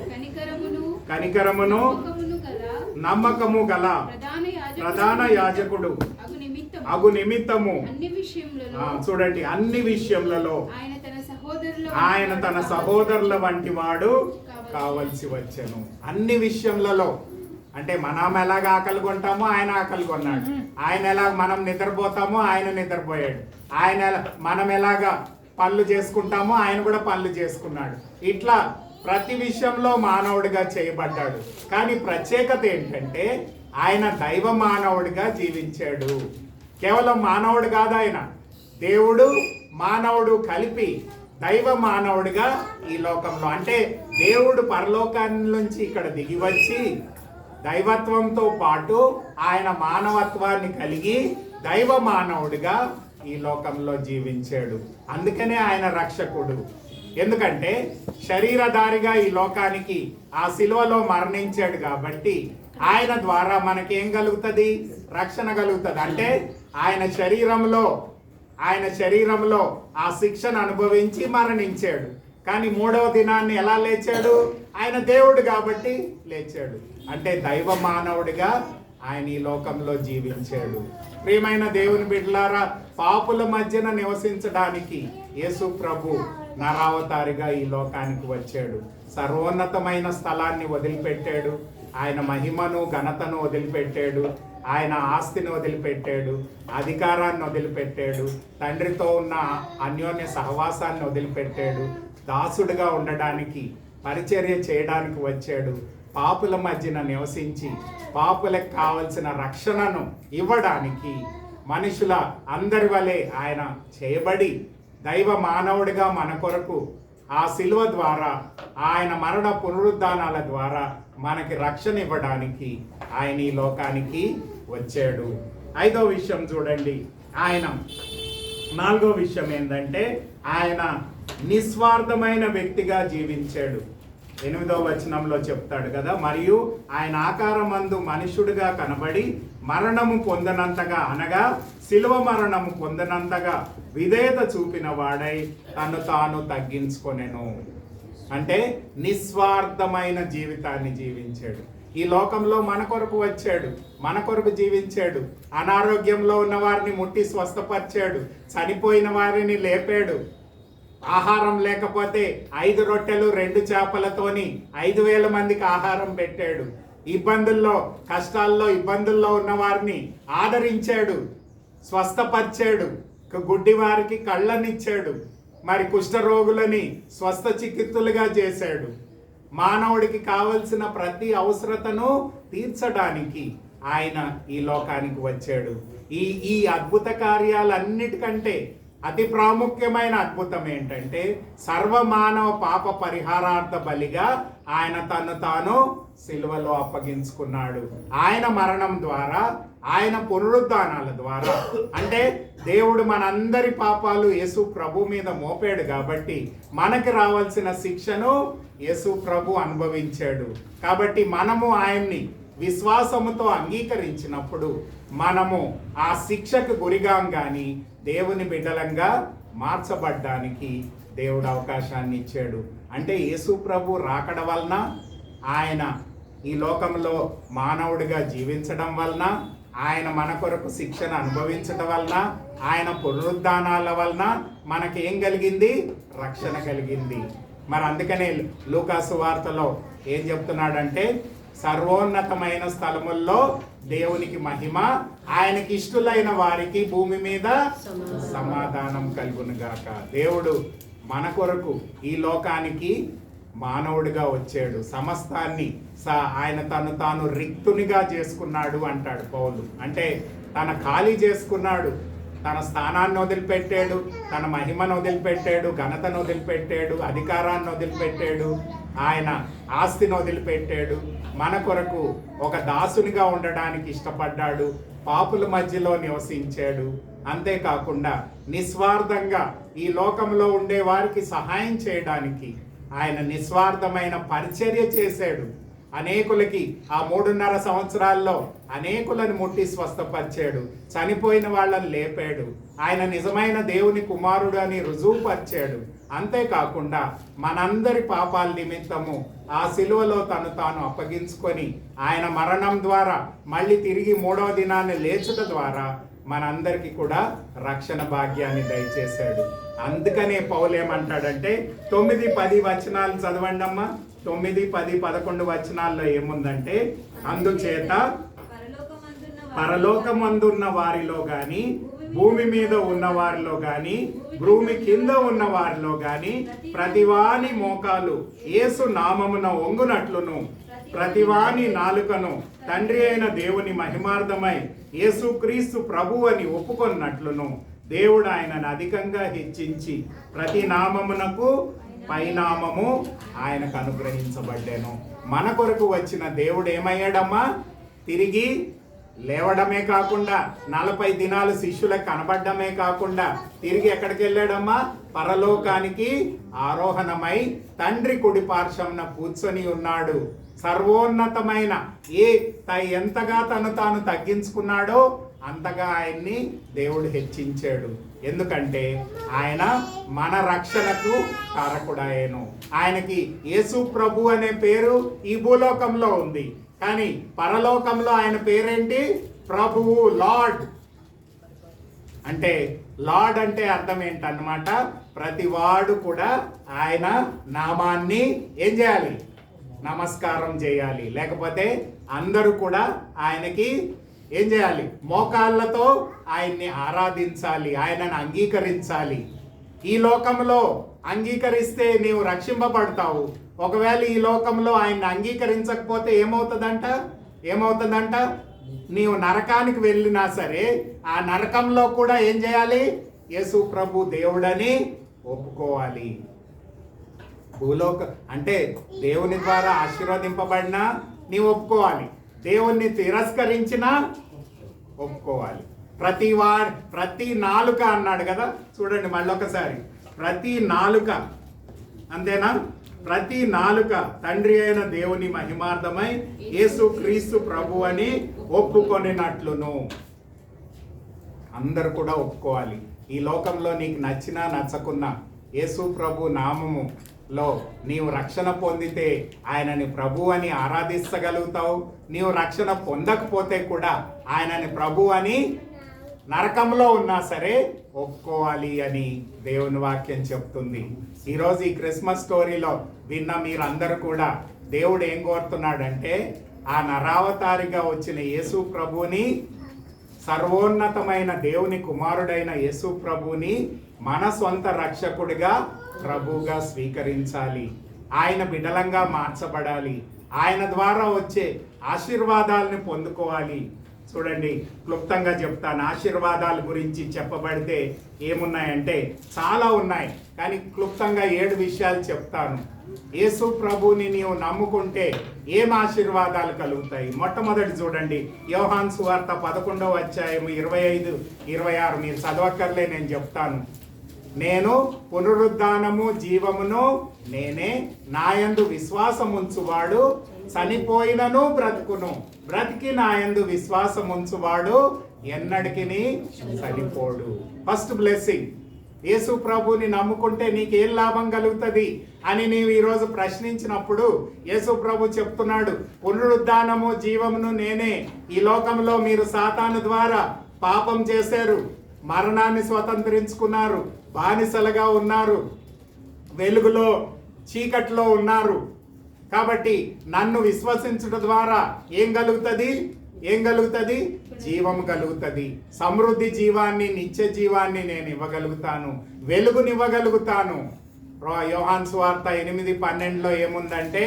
కనికరమును నమ్మకము గల ప్రధాన యాజకుడు అగు నిమిత్తము, చూడండి, అన్ని విషయములలో ఆయన తన సహోదరుల వంటి వాడు కావలసి వచ్చెను. అన్ని విషయములలో అంటే మనం ఎలాగ ఆకలి కొంటామో ఆయన ఆకలి కొన్నాడు. ఆయన ఎలా మనం నిద్రపోతామో ఆయన నిద్రపోయాడు. మనం ఎలాగా పనులు చేసుకుంటామో ఆయన కూడా పనులు చేసుకున్నాడు. ఇట్లా ప్రతి విషయంలో మానవుడిగా చేయబడ్డాడు. కానీ ప్రత్యేకత ఏంటంటే ఆయన దైవ మానవుడిగా జీవించాడు. కేవలం మానవుడు కాదు, ఆయన దేవుడు మానవుడు కలిపి దైవ మానవుడిగా ఈ లోకంలో, అంటే దేవుడు పరలోకాన్ని నుంచి ఇక్కడ దిగి వచ్చి దైవత్వంతో పాటు ఆయన మానవత్వాన్ని కలిగి దైవ మానవుడిగా ఈ లోకంలో జీవించాడు. అందుకనే ఆయన రక్షకుడు. ఎందుకంటే శరీరధారిగా ఈ లోకానికి ఆ శిలువలో మరణించాడు కాబట్టి ఆయన ద్వారా మనకేం కలుగుతుంది? రక్షణ కలుగుతుంది. అంటే ఆయన శరీరంలో ఆ శిక్షను అనుభవించి మరణించాడు. కానీ మూడవ దినాన్ని ఎలా లేచాడు? ఆయన దేవుడు కాబట్టి లేచాడు. అంటే దైవ మానవుడిగా ఆయన ఈ లోకంలో జీవించాడు. ప్రియమైన దేవుని బిడ్డలారా, పాపుల మధ్యన నివసించడానికి యేసు ప్రభు నరావతారిగా ఈ లోకానికి వచ్చాడు. సర్వోన్నతమైన స్థలాన్ని వదిలిపెట్టాడు. ఆయన మహిమను ఘనతను వదిలిపెట్టాడు. ఆయన ఆస్తిని వదిలిపెట్టాడు. అధికారాన్ని వదిలిపెట్టాడు. తండ్రితో ఉన్న అన్యోన్య సహవాసాన్ని వదిలిపెట్టాడు. దాసుడుగా ఉండడానికి, పరిచర్య చేయడానికి వచ్చాడు. పాపుల మధ్యన నివసించి పాపులకు కావలసిన రక్షణను ఇవ్వడానికి మనుషుల అందరి వలె ఆయన చేయబడి దైవ మానవుడిగా మన కొరకు ఆ శిలువ ద్వారా, ఆయన మరణ పునరుద్ధానాల ద్వారా మనకి రక్షణ ఇవ్వడానికి ఆయన ఈ లోకానికి వచ్చాడు. 5వ విషయం చూడండి. ఆయన 4వ విషయం ఏంటంటే ఆయన నిస్వార్థమైన వ్యక్తిగా జీవించాడు. 8వ వచనంలో చెప్తాడు కదా, మరియు ఆయన ఆకారమందు మనుషుడిగా కనబడి మరణము పొందనంతగా, అనగా శిలువ మరణము పొందనంతగా విధేయత చూపిన వాడై తను తాను తగ్గించుకొనెను. అంటే నిస్వార్థమైన జీవితాన్ని జీవించాడు. ఈ లోకంలో మన కొరకు వచ్చాడు, మన కొరకు జీవించాడు. అనారోగ్యంలో ఉన్న వారిని ముట్టి స్వస్థపరిచాడు. చనిపోయిన వారిని లేపాడు. ఆహారం లేకపోతే 5 రొట్టెలు 2 చేపలతోని 5,000 మందికి ఆహారం పెట్టాడు. ఇబ్బందుల్లో ఉన్న వారిని ఆదరించాడు, స్వస్థపరిచాడు. గుడ్డి వారికి కళ్ళనిచ్చాడు. మరి కుష్ఠరోగులని స్వస్థ చికిత్సలుగా చేశాడు. మానవుడికి కావలసిన ప్రతి అవసరతను తీర్చడానికి ఆయన ఈ లోకానికి వచ్చాడు. ఈ అద్భుత కార్యాలన్నిటికంటే అతి ప్రాముఖ్యమైన అద్భుతం ఏంటంటే సర్వమానవ పాప పరిహారార్థ బలిగా ఆయన తను తాను సిలువలో అప్పగించుకున్నాడు. ఆయన మరణం ద్వారా, ఆయన పునరుద్ధానాల ద్వారా, అంటే దేవుడు మనందరి పాపాలు యేసు ప్రభు మీద మోపాడు కాబట్టి మనకి రావాల్సిన శిక్షను యేసు ప్రభు అనుభవించాడు. కాబట్టి మనము ఆయన్ని విశ్వాసముతో అంగీకరించినప్పుడు మనము ఆ శిక్షకు గురిగాం కానీ దేవుని బిడ్డలంగా మార్చబడ్డానికి దేవుడు అవకాశాన్ని ఇచ్చాడు. అంటే యేసు ప్రభు రాకడ వలన, ఆయన ఈ లోకంలో మానవుడిగా జీవించడం వలన, ఆయన మన కొరకు శిక్షను అనుభవించడం వలన, ఆయన పునరుద్ధానాల వలన మనకేం కలిగింది? రక్షణ కలిగింది. మరి అందుకనే లూకాసు వార్తలో ఏం చెప్తున్నాడంటే, సర్వోన్నతమైన స్థలముల్లో దేవునికి మహిమ, ఆయనకి ఇష్టలైన వారికి భూమి మీద సమాధానం కలుగునుగాక. దేవుడు మన కొరకు ఈ లోకానికి మానవుడిగా వచ్చాడు. సమస్తాన్ని ఆయన తను తాను రిక్తునిగా చేసుకున్నాడు అంటాడు పౌలు. అంటే తన ఖాళీ చేసుకున్నాడు. తన స్థానాన్ని వదిలిపెట్టాడు, తన మహిమను వదిలిపెట్టాడు, ఘనతను వదిలిపెట్టాడు, అధికారాన్ని వదిలిపెట్టాడు, ఆయన ఆస్తిని వదిలిపెట్టాడు. మన కొరకు ఒక దాసునిగా ఉండడానికి ఇష్టపడ్డాడు. పాపుల మధ్యలో నివసించాడు. అంతేకాకుండా నిస్వార్థంగా ఈ లోకంలో ఉండే వారికి సహాయం చేయడానికి ఆయన నిస్వార్థమైన పరిచర్య చేశాడు. అనేకులకి ఆ 3.5 సంవత్సరాల్లో అనేకులను ముట్టి స్వస్థపరిచాడు. చనిపోయిన వాళ్ళని లేపాడు. ఆయన నిజమైన దేవుని కుమారుడు అని రుజువుపరిచాడు. అంతేకాకుండా మనందరి పాపాల నిమిత్తము ఆ శిలువలో తను తాను అప్పగించుకొని ఆయన మరణం ద్వారా మళ్ళీ తిరిగి 3వ దినాన్ని లేచుట ద్వారా మనందరికీ కూడా రక్షణ భాగ్యాన్ని దయచేశాడు. అందుకనే పౌలు ఏమంటాడంటే 9, 10 వచనాలు చదవండి అమ్మా. 9, 10, 11 వచనాల్లో ఏముందంటే, అందుచేత పరలోకమందున్న వారిలో గాని, భూమి మీద ఉన్న వారిలో గాని, భూమి కింద ఉన్న వారిలో గాని ప్రతివాని మోకాలు యేసు నామమున వంగునట్లును, ప్రతివాని నాలుకను తండ్రి అయిన దేవుని మహిమార్థమై యేసుక్రీస్తు ప్రభు అని ఒప్పుకొన్నట్లును దేవుడు ఆయనను అధికంగా హెచ్చించి ప్రతి నామమునకు పైనామము ఆయనకు అనుగ్రహించబడ్డాను. మన కొరకు వచ్చిన దేవుడు ఏమయ్యాడమ్మా? తిరిగి లేవడమే కాకుండా 40 దినాలు శిష్యులకు కనబడ్డమే కాకుండా తిరిగి ఎక్కడికి వెళ్ళాడమ్మా? పరలోకానికి ఆరోహణమై తండ్రి కుడి పార్శ్వమున కూర్చొని ఉన్నాడు. సర్వోన్నతమైన ఎంతగా తాను తగ్గించుకున్నాడో అంతగా ఆయన్ని దేవుడు హెచ్చించాడు. ఎందుకంటే ఆయన మన రక్షణకు కారకుడాయను. ఆయనకి యేసు ప్రభు అనే పేరు ఈ భూలోకంలో ఉంది, కానీ పరలోకంలో ఆయన పేరేంటి? ప్రభువు, లార్డ్. అంటే లార్డ్ అంటే అర్థం ఏంటన్నమాట? ప్రతివాడు కూడా ఆయన నామాన్ని ఏం చేయాలి? నమస్కారం చేయాలి. లేకపోతే అందరూ కూడా ఆయనకి ఏం చేయాలి? మోకాళ్ళతో ఆయన్ని ఆరాధించాలి, ఆయనను అంగీకరించాలి. ఈ లోకంలో అంగీకరిస్తే నీవు రక్షింపబడతావు. ఒకవేళ ఈ లోకంలో ఆయన్ని అంగీకరించకపోతే ఏమవుతుందంట? నీవు నరకానికి వెళ్ళినా సరే ఆ నరకంలో కూడా ఏం చేయాలి? యేసు ప్రభు దేవుడని ఒప్పుకోవాలి. అంటే దేవుని ద్వారా ఆశీర్వదింపబడినా నీవు ఒప్పుకోవాలి, దేవుణ్ణి తిరస్కరించినా ఒప్పుకోవాలి. ప్రతి నాలుక అన్నాడు కదా, చూడండి మళ్ళొకసారి. ప్రతి నాలుక, అంతేనా? ప్రతి నాలుక తండ్రి అయిన దేవుని మహిమార్థమై యేసు క్రీస్తు ప్రభు అని ఒప్పుకొనినట్లును. అందరు కూడా ఒప్పుకోవాలి. ఈ లోకంలో నీకు నచ్చినా నచ్చకున్నా యేసు ప్రభు నామములో నీవు రక్షణ పొందితే ఆయనని ప్రభు అని ఆరాధించగలుగుతావు. నీవు రక్షణ పొందకపోతే కూడా ఆయనని ప్రభు అని నరకంలో ఉన్నా సరే ఒప్పుకోవాలి అని దేవుని వాక్యం చెప్తుంది. ఈరోజు ఈ క్రిస్మస్ స్టోరీలో విన్న మీరందరూ కూడా దేవుడు ఏం కోరుతున్నాడంటే ఆ నరావతారిగా వచ్చిన యేసు ప్రభుని, సర్వోన్నతమైన దేవుని కుమారుడైన యేసు ప్రభుని మన సొంత రక్షకుడిగా, ప్రభువుగా స్వీకరించాలి. ఆయన బిడ్డలంగా మార్చబడాలి. ఆయన ద్వారా వచ్చే ఆశీర్వాదాలను పొందుకోవాలి. చూడండి, క్లుప్తంగా చెప్తాను. ఆశీర్వాదాల గురించి చెప్పబడితే ఏమున్నాయంటే చాలా ఉన్నాయి, కానీ క్లుప్తంగా 7 విషయాలు చెప్తాను. యేసు ప్రభుని నీవు నమ్ముకుంటే ఏం ఆశీర్వాదాలు కలుగుతాయి? మొట్టమొదటి చూడండి, యోహాను సువార్త 11వ అధ్యాయం 25, 26. మీరు చదవక్కర్లే, నేను చెప్తాను. నేను పునరుద్ధానము జీవమును నేనే, నాయందు విశ్వాసముంచువాడు చనిపోయినను బ్రతుకును, బ్రతికి నాయందు విశ్వాసముంచువాడు ఎన్నటికి చనిపోడు. First blessing. యేసు ప్రభుని నమ్ముకుంటే నీకేం లాభం కలుగుతుంది అని నీవు ఈరోజు ప్రశ్నించినప్పుడు యేసు ప్రభు చెప్తున్నాడు, పునరుద్ధానము జీవమును నేనే. ఈ లోకంలో మీరు సాతాను ద్వారా పాపం చేశారు, మరణాన్ని స్వతంత్రించుకున్నారు, బానిసలుగా ఉన్నారు, వెలుగులో చీకట్లో ఉన్నారు. కాబట్టి నన్ను విశ్వసించడం ద్వారా ఏం కలుగుతుంది? జీవం కలుగుతుంది. సమృద్ధి జీవాన్ని, నిత్య జీవాన్ని నేను ఇవ్వగలుగుతాను, వెలుగునివ్వగలుగుతాను. యోహాను సువార్త 8:12లో ఏముందంటే,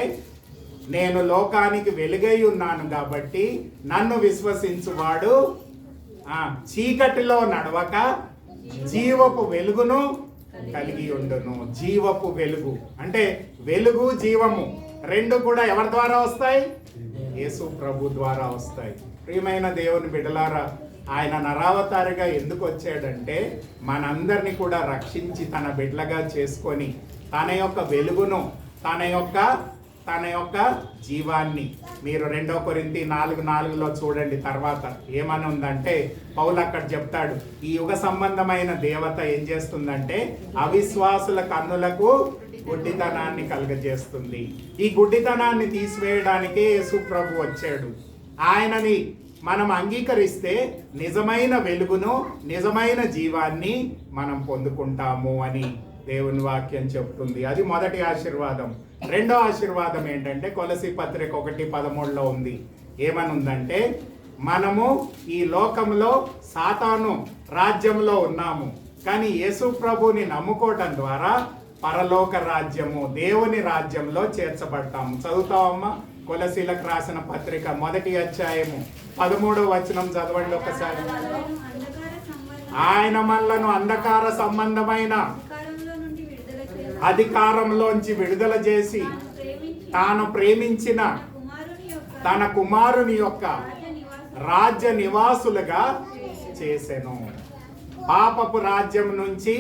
నేను లోకానికి వెలుగై ఉన్నాను కాబట్టి నన్ను విశ్వసించువాడు చీకటిలో నడవక జీవపు వెలుగును కలిగి ఉండును. జీవపు వెలుగు అంటే వెలుగు, జీవము రెండు కూడా ఎవరి ద్వారా వస్తాయి? యేసు ప్రభు ద్వారా వస్తాయి. ప్రియమైన దేవుని బిడ్డలారా, ఆయన నరావతారిగా ఎందుకు వచ్చాడంటే మనందరినీ కూడా రక్షించి తన బిడ్డలుగా చేసుకొని తన యొక్క వెలుగును, తన యొక్క జీవాన్ని, మీరు 2 కొరింథీ 4:4లో చూడండి. తర్వాత ఏమని ఉందంటే పౌలు అక్కడ చెప్తాడు, ఈ యుగ సంబంధమైన దేవత ఏం చేస్తుందంటే అవిశ్వాసుల కన్నులకు గుడ్డితనాన్ని కలుగజేస్తుంది. ఈ గుడ్డితనాన్ని తీసివేయడానికే యేసు ప్రభు వచ్చాడు. ఆయనని మనం అంగీకరిస్తే నిజమైన వెలుగును, నిజమైన జీవాన్ని మనం పొందుకుంటాము అని దేవుని వాక్యం చెప్తుంది. అది మొదటి ఆశీర్వాదం. రెండో ఆశీర్వాదం ఏంటంటే కొలసీ పత్రిక 1:13లో ఉంది. ఏమని ఉందంటే, మనము ఈ లోకంలో సాతాను రాజ్యంలో ఉన్నాము, కానీ యేసు ప్రభుని నమ్ముకోవటం ద్వారా పరలోక రాజ్యము, దేవుని రాజ్యంలో చేర్చబడతాము. చదువుతావమ్మా? కొలసీలకు రాసిన పత్రిక 1వ అధ్యాయము 13వ వచనం చదవండి ఒకసారి. ఆయన మనలను అంధకార సంబంధమైన అధికారంలోంచి విడుదల చేసి తాను ప్రేమించిన తన కుమారుని యొక్క రాజ్య నివాసులుగా చేసెను. పాపపు రాజ్యం నుంచి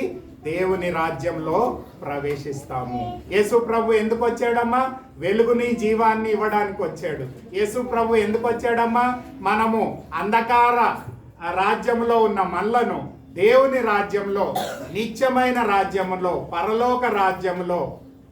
దేవుని రాజ్యంలో ప్రవేశిస్తాము. యేసు ప్రభు ఎందుకు వచ్చాడమ్మా? వెలుగుని జీవాన్ని ఇవ్వడానికి వచ్చాడు. యేసు ప్రభు ఎందుకు వచ్చాడమ్మా? మనము అంధకార రాజ్యంలో ఉన్న మనలను దేవుని రాజ్యంలో, నిత్యమైన రాజ్యంలో, పరలోక రాజ్యంలో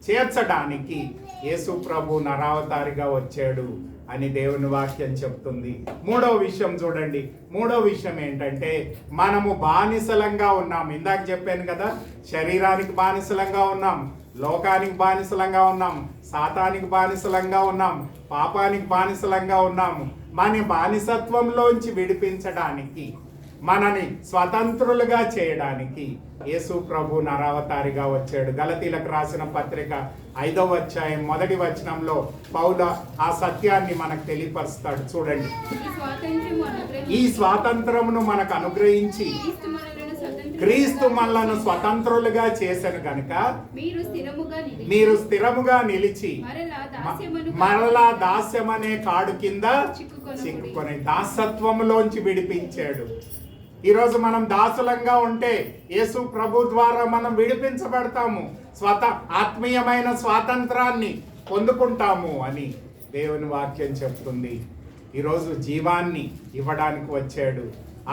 చేర్చడానికి యేసు ప్రభు నరావతారిగా వచ్చాడు అని దేవుని వాక్యం చెప్తుంది. మూడో విషయం చూడండి. మూడో విషయం ఏంటంటే మనము బానిసలంగా ఉన్నాం. ఇందాక చెప్పాను కదా, శరీరానికి బానిసలంగా ఉన్నాం, లోకానికి బానిసలంగా ఉన్నాం, సాతానికి బానిసలంగా ఉన్నాం, పాపానికి బానిసలంగా ఉన్నాము. మన బానిసత్వంలోంచి విడిపించడానికి, మనని స్వతంత్రులుగా చేయడానికి యేసు ప్రభు నరావతారిగా వచ్చాడు. గలతీలకు రాసిన పత్రిక 5వ అధ్యాయం 1వ వచనంలో పౌలు ఆ సత్యాన్ని మనకు తెలియపరుస్తాడు. చూడండి, ఈ స్వాతంత్రమును మనకు అనుగ్రహించి క్రీస్తు మనలను స్వతంత్రులుగా చేశాను గనుక మీరు స్థిరముగా నిలిచి మరలా దాస్యమనే కాడు కింద చిక్కుకొని దాసత్వములోంచి విడిపించాడు. ఈరోజు మనం దాసులంగా ఉంటే యేసు ప్రభు ద్వారా మనం విడిపించబడతాము, ఆత్మీయమైన స్వాతంత్రాన్ని పొందుకుంటాము అని దేవుని వాక్యం చెప్తుంది. ఈరోజు జీవాన్ని ఇవ్వడానికి వచ్చాడు,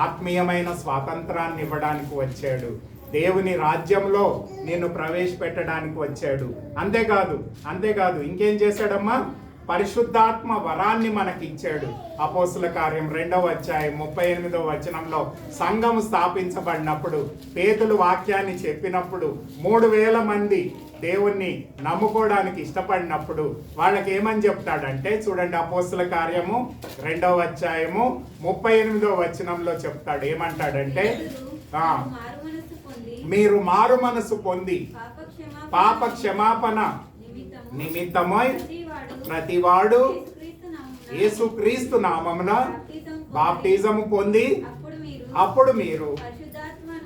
ఆత్మీయమైన స్వాతంత్రాన్ని ఇవ్వడానికి వచ్చాడు, దేవుని రాజ్యంలో నేను ప్రవేశపెట్టడానికి వచ్చాడు. అంతేకాదు ఇంకేం చేశాడమ్మా? పరిశుద్ధాత్మ వరాన్ని మనకి ఇచ్చాడు. అపోస్తుల కార్యం 2వ అధ్యాయం 38వ వచనంలో సంఘం స్థాపించబడినప్పుడు, పేతులు వాక్యాన్ని చెప్పినప్పుడు 3000 మంది దేవుణ్ణి నమ్ముకోవడానికి ఇష్టపడినప్పుడు వాళ్ళకి ఏమని చెప్తాడంటే, చూడండి, అపోస్తుల కార్యము 2వ అధ్యాయము 38వ వచనంలో చెప్తాడు. ఏమంటాడంటే, మీరు మారు మనసు పొంది పాప క్షమాపణ నిమిత్తమై ప్రతివాడు యేసుక్రీస్తు నామమున బాప్టిజము పొంది అప్పుడు మీరు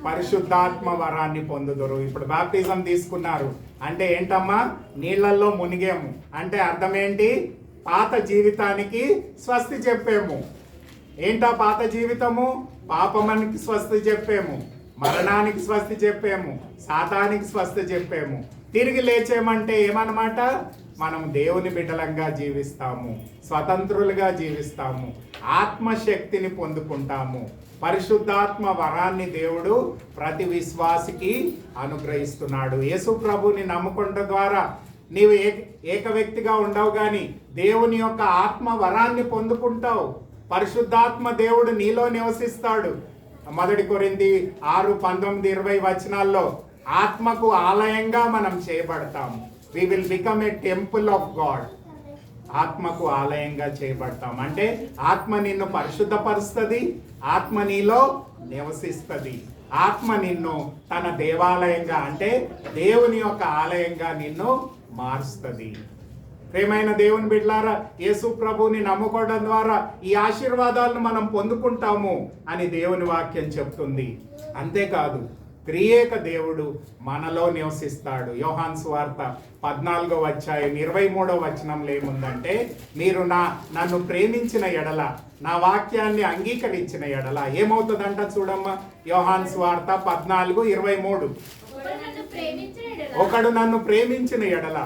పరిశుద్ధాత్మ వరాన్ని పొందుదురు. ఇప్పుడు బాప్టిజం తీసుకున్నారు అంటే ఏంటమ్మా? నీళ్లలో మునిగాము అంటే అర్థం ఏంటి? పాత జీవితానికి స్వస్తి చెప్పాము. ఏంటా పాత జీవితము? పాపమానికి స్వస్తి చెప్పాము, మరణానికి స్వస్తి చెప్పాము, సాతానికి స్వస్తి చెప్పాము. తిరిగి లేచేమంటే ఏమన్నమాట? మనం దేవుని బిడ్డలంగా జీవిస్తాము, స్వతంత్రులుగా జీవిస్తాము, ఆత్మశక్తిని పొందుకుంటాము. పరిశుద్ధాత్మ వరాన్ని దేవుడు ప్రతి విశ్వాసికి అనుగ్రహిస్తున్నాడు. యేసు ప్రభుని నమ్ముకోవడం ద్వారా నీవు ఏక వ్యక్తిగా ఉండవు, కానీ దేవుని యొక్క ఆత్మ వరాన్ని పొందుకుంటావు. పరిశుద్ధాత్మ దేవుడు నీలో నివసిస్తాడు. 1 కొరింథీ 6:19-20 వచనాల్లో ఆత్మకు ఆలయంగా మనం చేయబడతాము. We will become a temple of God. ఆత్మకు ఆలయంగా చేయబడతాం అంటే ఆత్మ నిన్ను పరిశుద్ధపరుస్తుంది, ఆత్మ నీలో నివసిస్తుంది, ఆత్మ నిన్ను తన దేవాలయంగా అంటే దేవుని యొక్క ఆలయంగా నిన్ను మారుస్తుంది. ప్రేమైన దేవుని బిడ్డలారా, యేసు ప్రభువుని నమ్ముకోవడం ద్వారా ఈ ఆశీర్వాదాలను మనం పొందుకుంటాము అని దేవుని వాక్యం చెప్తుంది. అంతేకాదు, త్రియేక దేవుడు మనలో నివసిస్తాడు. యోహాను సువార్త 14వ అధ్యాయం 23వ వచనంలో ఏముందంటే, మీరు నన్ను ప్రేమించిన ఎడల, నా వాక్యాన్ని అంగీకరించిన ఎడల ఏమవుతుందంట? చూడమ్మా, యోహాను సువార్త 14:23. ఒకడు నన్ను ప్రేమించిన ఎడల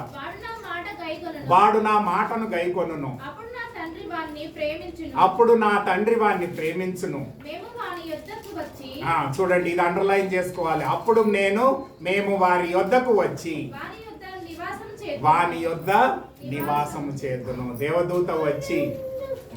వాడు నా మాటను గైకొనును, అప్పుడు నా తండ్రి వాణ్ణి ప్రేమించును. చూడండి, ఇది అండర్లైన్ చేసుకోవాలి. అప్పుడు మేము వారి యొద్దకు వచ్చి వాని యొద్ద నివాసము చేద్దును. దేవదూత వచ్చి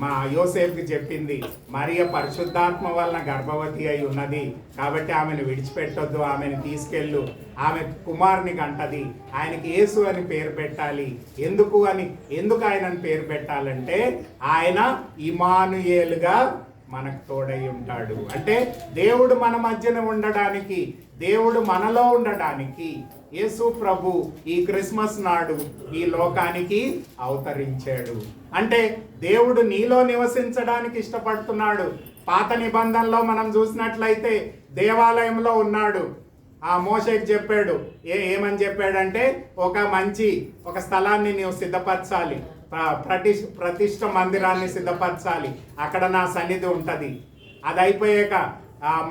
మా యోసేపుకి చెప్పింది, మరియ పరిశుద్ధాత్మ వలన గర్భవతి అయి ఉన్నది కాబట్టి ఆమెను విడిచిపెట్టొద్దు, ఆమెను తీసుకెళ్ళు, ఆమె కుమారుని కంటది, ఆయనకి యేసు అని పేరు పెట్టాలి. ఎందుకు ఆయనని పేరు పెట్టాలంటే ఆయన ఇమానుయేలుగా మనకు తోడై ఉంటాడు. అంటే దేవుడు మన మధ్యన ఉండడానికి, దేవుడు మనలో ఉండడానికి యేసు ప్రభు ఈ క్రిస్మస్ నాడు ఈ లోకానికి అవతరించాడు. అంటే దేవుడు నీలో నివసించడానికి ఇష్టపడుతున్నాడు, పాత నిబంధనలో మనం చూసినట్లయితే దేవాలయంలో ఉన్నాడు. ఆ మోషేకి చెప్పాడు, ఏమని చెప్పాడంటే ఒక స్థలాన్ని నీవు సిద్ధపరచాలి, ప్రతిష్ఠ మందిరాన్ని సిద్ధపరచాలి, అక్కడ నా సన్నిధి ఉంటది. అది అయిపోయాక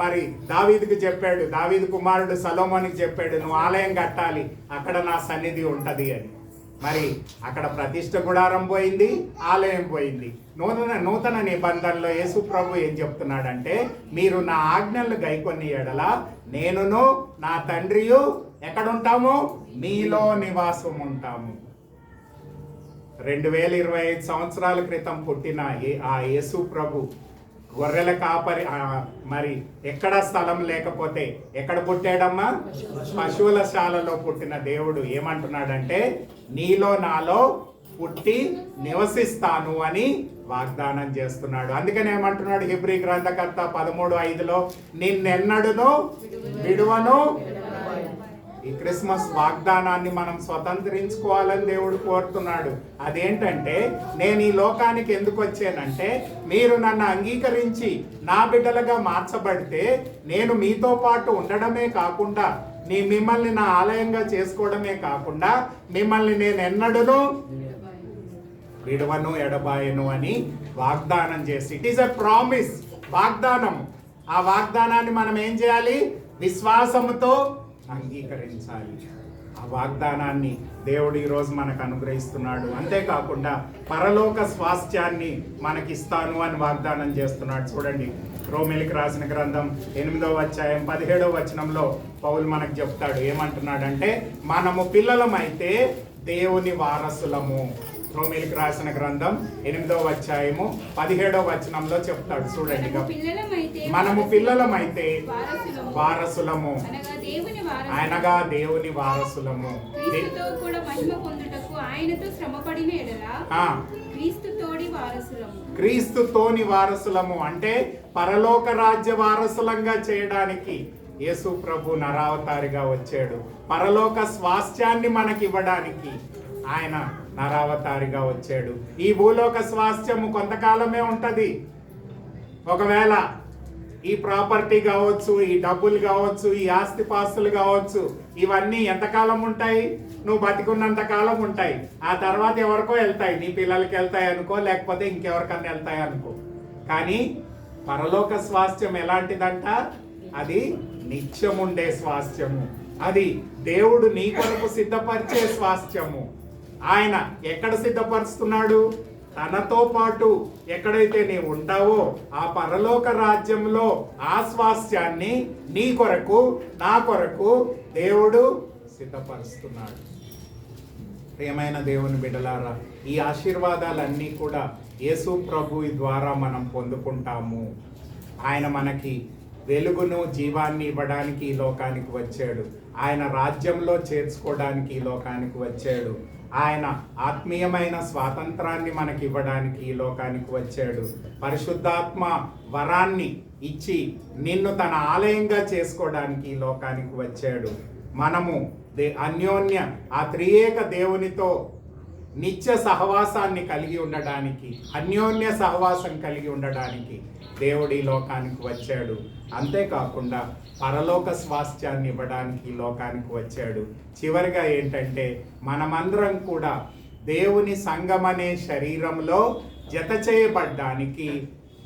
మరి దావీదుకు చెప్పాడు, దావీదు కుమారుడు సొలొమోనుకి చెప్పాడు, నువ్వు ఆలయం కట్టాలి, అక్కడ నా సన్నిధి ఉంటది అని. మరి అక్కడ ప్రతిష్ఠ గుడారం పోయింది, ఆలయం పోయింది. నూతన నిబంధనలో యేసు ప్రభు ఏం చెప్తున్నాడంటే, మీరు నా ఆజ్ఞలు గైకొని ఎడల నేనును నా తండ్రియు ఎక్కడుంటాము, మీలో నివాసం ఉంటాము. 2025 సంవత్సరాల క్రితం పుట్టిన ఆ యేసు ప్రభు గొర్రెల కాపరి, మరి ఎక్కడ స్థలం లేకపోతే ఎక్కడ పుట్టాడమ్మా, పశువుల శాలలో పుట్టిన దేవుడు ఏమంటున్నాడంటే, నీలో నాలో పుట్టి నివసిస్తాను అని వాగ్దానం చేస్తున్నాడు. అందుకని ఏమంటున్నాడు హెబ్రీ గ్రంథకర్త 13:5లో, నిన్నెన్నడును విడువను. ఈ క్రిస్మస్ వాగ్దానాన్ని మనం స్వతంత్రించుకోవాలని దేవుడు కోరుతున్నాడు. అదేంటంటే, నేను ఈ లోకానికి ఎందుకు వచ్చానంటే, మీరు నన్ను అంగీకరించి నా బిడ్డలుగా మార్చబడితే నేను మీతో పాటు ఉండడమే కాకుండా, మిమ్మల్ని నా ఆలయంగా చేసుకోవడమే కాకుండా, మిమ్మల్ని నేను ఎన్నడూను విడవను ఎడబాయను అని వాగ్దానం చేసి, ఇట్ ఈస్ ఎ ప్రామిస్, వాగ్దానం. ఆ వాగ్దానాన్ని మనం ఏం చేయాలి, విశ్వాసముతో అంగీకరించాలి. ఆ వాగ్దానాన్ని దేవుడు ఈరోజు మనకు అనుగ్రహిస్తున్నాడు. అంతేకాకుండా పరలోక స్వాస్థ్యాన్ని మనకిస్తాను అని వాగ్దానం చేస్తున్నాడు. చూడండి, రోమీయులకు రాసిన గ్రంథం 8వ అధ్యాయం 17వ వచనంలో పౌలు మనకు చెప్తాడు. ఏమంటున్నాడంటే, మనము పిల్లలమైతే దేవుని వారసులము. రోమీయులకు రాసిన గ్రంథం 8వ అధ్యాయము 17వ వచనంలో చెప్తాడు. చూడండి, మనము పిల్లలమైతే వారసులము, ఆయనగా దేవుని వారసులము. క్రీస్తుతోని వారసులము అంటే పరలోక రాజ్య వారసులంగా చేయడానికి యేసు ప్రభు నరావతారిగా వచ్చాడు. పరలోక స్వాస్థ్యాన్ని మనకి ఇవ్వడానికి ఆయన నరావతారిగా వచ్చాడు. ఈ భూలోక స్వాస్థ్యము కొంతకాలమే ఉంటది. ఒకవేళ ఈ ప్రాపర్టీ కావచ్చు, ఈ డబ్బులు కావచ్చు, ఈ ఆస్తిపాస్తులు కావచ్చు, ఇవన్నీ ఎంతకాలం ఉంటాయి, నువ్వు బతికున్నంత కాలం ఉంటాయి. ఆ తర్వాత ఎవరికో వెళ్తాయి, నీ పిల్లలకి వెళ్తాయి అనుకో, లేకపోతే ఇంకెవరికన్నా వెళ్తాయి అనుకో. కానీ పరలోక స్వాస్థ్యం ఎలాంటిదంట, అది నిత్యముండే స్వాస్థ్యము. అది దేవుడు నీ కొరకు సిద్ధపరిచే స్వాస్థ్యము. ఆయన ఎక్కడ సిద్ధపరుస్తున్నాడు, తనతో పాటు ఎక్కడైతే నీవు ఉంటావో ఆ పరలోక రాజ్యంలో ఆ స్వాస్థ్యాన్ని నీ కొరకు, నా కొరకు దేవుడు సిద్ధపరుస్తున్నాడు. ప్రియమైన దేవుని బిడ్డలారా, ఈ ఆశీర్వాదాలన్నీ కూడా యేసు ప్రభు ద్వారా మనం పొందుకుంటాము. ఆయన మనకి వెలుగును, జీవాన్ని ఇవ్వడానికి ఈ లోకానికి వచ్చాడు. ఆయన రాజ్యంలో చేర్చుకోవడానికి ఈ లోకానికి వచ్చాడు. ఆయన ఆత్మీయమైన స్వాతంత్రాన్ని మనకి ఇవ్వడానికి ఈ లోకానికి వచ్చాడు. పరిశుద్ధాత్మ వరాన్ని ఇచ్చి నిన్ను తన ఆలయంగా చేసుకోవడానికి ఈ లోకానికి వచ్చాడు. మనము అన్యోన్య ఆ త్రియేక దేవునితో నిత్య సహవాసాన్ని కలిగి ఉండడానికి, అన్యోన్య సహవాసం కలిగి ఉండడానికి దేవుడు ఈ లోకానికి వచ్చాడు. అంతేకాకుండా పరలోక స్వాస్థ్యాన్ని ఇవ్వడానికి ఈ లోకానికి వచ్చాడు. చివరిగా ఏంటంటే, మనమందరం కూడా దేవుని సంఘమనే శరీరంలో జత చేయబడ్డానికి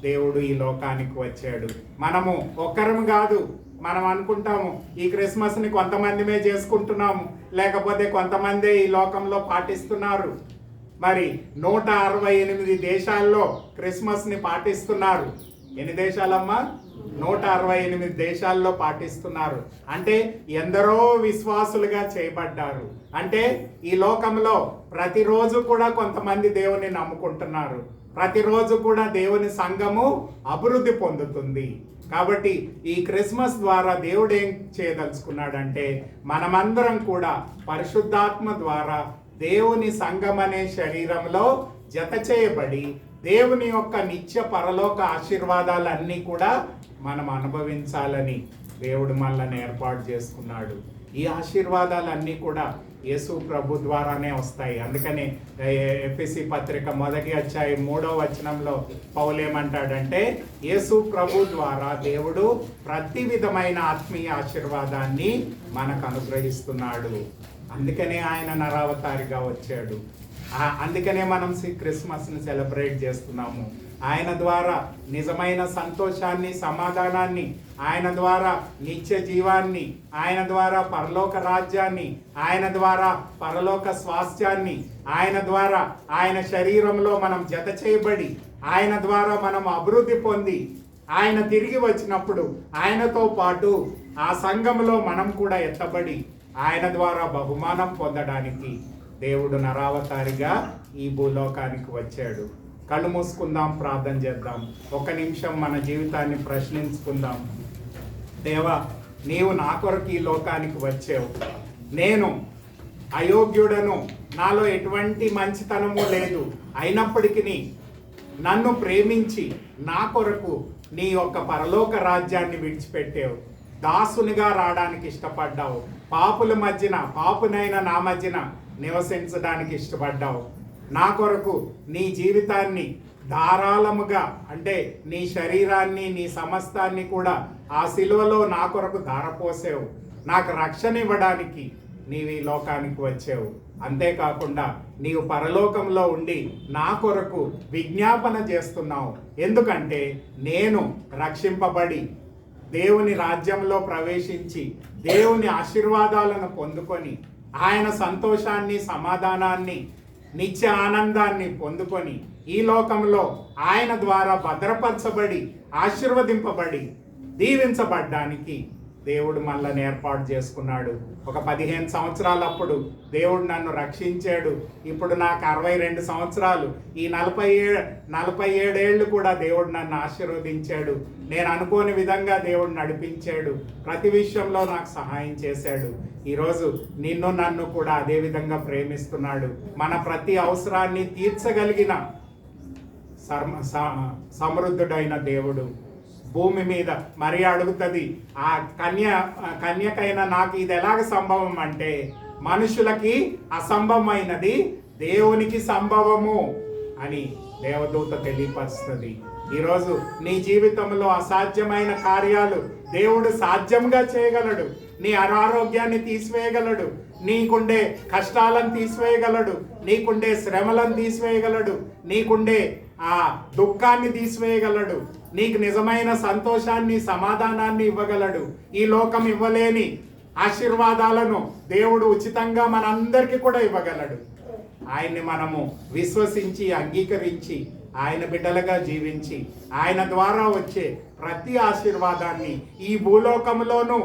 దేవుడు ఈ లోకానికి వచ్చాడు. మనము ఒక్కరం కాదు. మనం అనుకుంటాము ఈ క్రిస్మస్ని కొంతమందిమే చేసుకుంటున్నాము, లేకపోతే కొంతమందే ఈ లోకంలో పాటిస్తున్నారు. మరి 168 దేశాల్లో క్రిస్మస్ని పాటిస్తున్నారు. ఎన్ని దేశాలమ్మా? 168 దేశాల్లో పాటిస్తున్నారు. అంటే ఎందరో విశ్వాసులుగా చేయబడ్డారు. అంటే ఈ లోకంలో ప్రతిరోజు కూడా కొంతమంది దేవుని నమ్ముకుంటున్నారు. ప్రతిరోజు కూడా దేవుని సంఘము అభివృద్ధి పొందుతుంది. కాబట్టి ఈ క్రిస్మస్ ద్వారా దేవుడు ఏం చేయదలుచుకున్నాడంటే, మనమందరం కూడా పరిశుద్ధాత్మ ద్వారా దేవుని సంఘం అనే శరీరంలో జత చేయబడి దేవుని యొక్క నిత్య పరలోక ఆశీర్వాదాలన్నీ కూడా మనం అనుభవించాలని దేవుడు మనల్ని ఏర్పాటు చేసుకున్నాడు. ఈ ఆశీర్వాదాలన్నీ కూడా యేసు ప్రభు ద్వారానే వస్తాయి. అందుకని ఎఫెసీ పత్రిక 1వ అధ్యాయం 3వ వచనంలో పౌలు ఏమంటాడంటే, యేసు ప్రభు ద్వారా దేవుడు ప్రతి విధమైన ఆత్మీయ ఆశీర్వాదాన్ని మనకు అనుగ్రహిస్తున్నాడు. అందుకనే ఆయన నరావతారిగా వచ్చాడు. అందుకనే మనం క్రిస్మస్ని సెలబ్రేట్ చేస్తున్నాము. ఆయన ద్వారా నిజమైన సంతోషాన్ని, సమాధానాన్ని, ఆయన ద్వారా నిత్య జీవాన్ని, ఆయన ద్వారా పరలోక రాజ్యాన్ని, ఆయన ద్వారా పరలోక స్వాస్థ్యాన్ని, ఆయన ద్వారా ఆయన శరీరంలో మనం జత చేయబడి, ఆయన ద్వారా మనం అభివృద్ధి పొంది, ఆయన తిరిగి వచ్చినప్పుడు ఆయనతో పాటు ఆ సంఘంలో మనం కూడా ఎత్తబడి ఆయన ద్వారా బహుమానం పొందడానికి దేవుడు నరావతారిగా ఈ భూలోకానికి వచ్చాడు. కళ్ళు మూసుకుందాం, ప్రార్థన చేద్దాం. 1 నిమిషం మన జీవితాన్ని ప్రశ్నించుకుందాం. దేవా, నీవు నా కొరకు ఈ లోకానికి వచ్చావు. నేను అయోగ్యుడను, నాలో ఎటువంటి మంచితనము లేదు. అయినప్పటికీ నన్ను ప్రేమించి నా కొరకు నీ యొక్క పరలోక రాజ్యాన్ని విడిచిపెట్టావు. దాసునిగా రావడానికి ఇష్టపడ్డావు. పాపుల మధ్యన, పాపునైన నా మధ్యన నివసించడానికి ఇష్టపడ్డావు. నా కొరకు నీ జీవితాన్ని ధారాళముగా, అంటే నీ శరీరాన్ని, నీ సమస్తాన్ని కూడా ఆ శిలువలో నా కొరకు ధారపోసావు. నాకు రక్షణ ఇవ్వడానికి నీవు ఈ లోకానికి వచ్చావు. అంతేకాకుండా నీవు పరలోకంలో ఉండి నా కొరకు విజ్ఞాపన చేస్తున్నావు. ఎందుకంటే నేను రక్షింపబడి దేవుని రాజ్యంలో ప్రవేశించి దేవుని ఆశీర్వాదాలను పొందుకొని ఆయన సంతోషాన్ని, సమాధానాన్ని, నిత్య ఆనందాన్ని పొందుకొని ఈ లోకంలో ఆయన ద్వారా భద్రపరచబడి, ఆశీర్వదింపబడి, దీవించబడ్డానికి దేవుడు మనల్ని ఏర్పాటు చేసుకున్నాడు. ఒక 15 సంవత్సరాలప్పుడు దేవుడు నన్ను రక్షించాడు. ఇప్పుడు నాకు 62 సంవత్సరాలు. ఈ 47 ఏళ్ళు కూడా దేవుడు నన్ను ఆశీర్వదించాడు. నేను అనుకోని విధంగా దేవుడు నడిపించాడు. ప్రతి విషయంలో నాకు సహాయం చేశాడు. ఈరోజు నిన్ను నన్ను కూడా అదే విధంగా ప్రేమిస్తున్నాడు. మన ప్రతి అవసరాన్ని తీర్చగలిగిన సమృద్ధుడైన దేవుడు. భూమి మీద మరి అడుగుతుంది, ఆ కన్యకైనా నాకు ఇది ఎలాగ సంభవం అంటే, మనుషులకి అసంభవమైనది దేవునికి సంభవము అని దేవదూత తెలియపరుస్తుంది. ఈరోజు నీ జీవితంలో అసాధ్యమైన కార్యాలు దేవుడు సాధ్యంగా చేయగలడు. నీ అనారోగ్యాన్ని తీసివేయగలడు. నీకుండే కష్టాలను తీసివేయగలడు. నీకుండే శ్రమలను తీసివేయగలడు. నీకుండే ఆ దుఃఖాన్ని తీసివేయగలడు. నీకు నిజమైన సంతోషాన్ని, సమాధానాన్ని ఇవ్వగలడు. ఈ లోకం ఇవ్వలేని ఆశీర్వాదాలను దేవుడు ఉచితంగా మనందరికీ కూడా ఇవ్వగలడు. ఆయన్ని మనము విశ్వసించి, అంగీకరించి, ఆయన బిడ్డలుగా జీవించి, ఆయన ద్వారా వచ్చే ప్రతి ఆశీర్వాదాన్ని ఈ భూలోకంలోనూ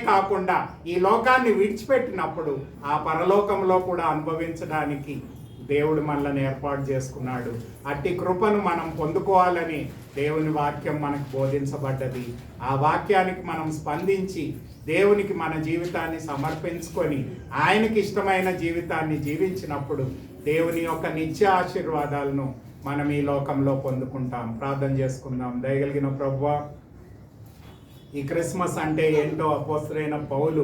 కాకుండా ఈ లోకాన్ని విడిచిపెట్టినప్పుడు ఆ పరలోకంలో కూడా అనుభవించడానికి దేవుడు మనల్ని ఏర్పాటు చేసుకున్నాడు. అట్టి కృపను మనం పొందుకోవాలని దేవుని వాక్యం మనకు బోధించబడ్డది. ఆ వాక్యానికి మనం స్పందించి దేవునికి మన జీవితాన్ని సమర్పించుకొని ఆయనకి ఇష్టమైన జీవితాన్ని జీవించినప్పుడు దేవుని యొక్క నిత్య ఆశీర్వాదాలను మనం ఈ లోకంలో పొందుకుంటాం. ప్రార్థన చేసుకుందాం. దయగలిగిన ప్రభువా, ఈ క్రిస్మస్ అంటే ఏంటో అపోస్తలుడైన పౌలు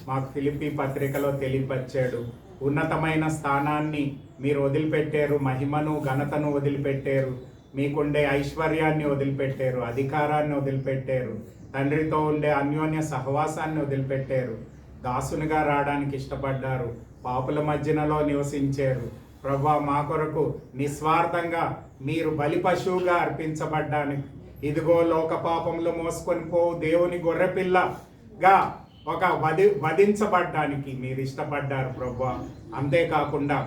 మాకు ఫిలిప్పీ పత్రికలో తెలియపరిచాడు. ఉన్నతమైన స్థానాన్ని మీరు వదిలిపెట్టారు, మహిమను, ఘనతను వదిలిపెట్టారు, మీకుండే ఐశ్వర్యాన్ని వదిలిపెట్టారు, అధికారాన్ని వదిలిపెట్టారు, తండ్రితో ఉండే అన్యోన్య సహవాసాన్ని వదిలిపెట్టారు, దాసునిగా రావడానికి ఇష్టపడ్డారు, పాపుల మధ్యనలో నివసించారు. ప్రభువా, మా కొరకు నిస్వార్థంగా మీరు బలి పశువుగా అర్పించబడ్డానికి, ఇదిగో లోక పాపంలో మోసుకొని పోవు దేవుని గొర్రెపిల్లగా ఒక వధించబడ్డానికి మీరు ఇష్టపడ్డారు ప్రభువా. అంతేకాకుండా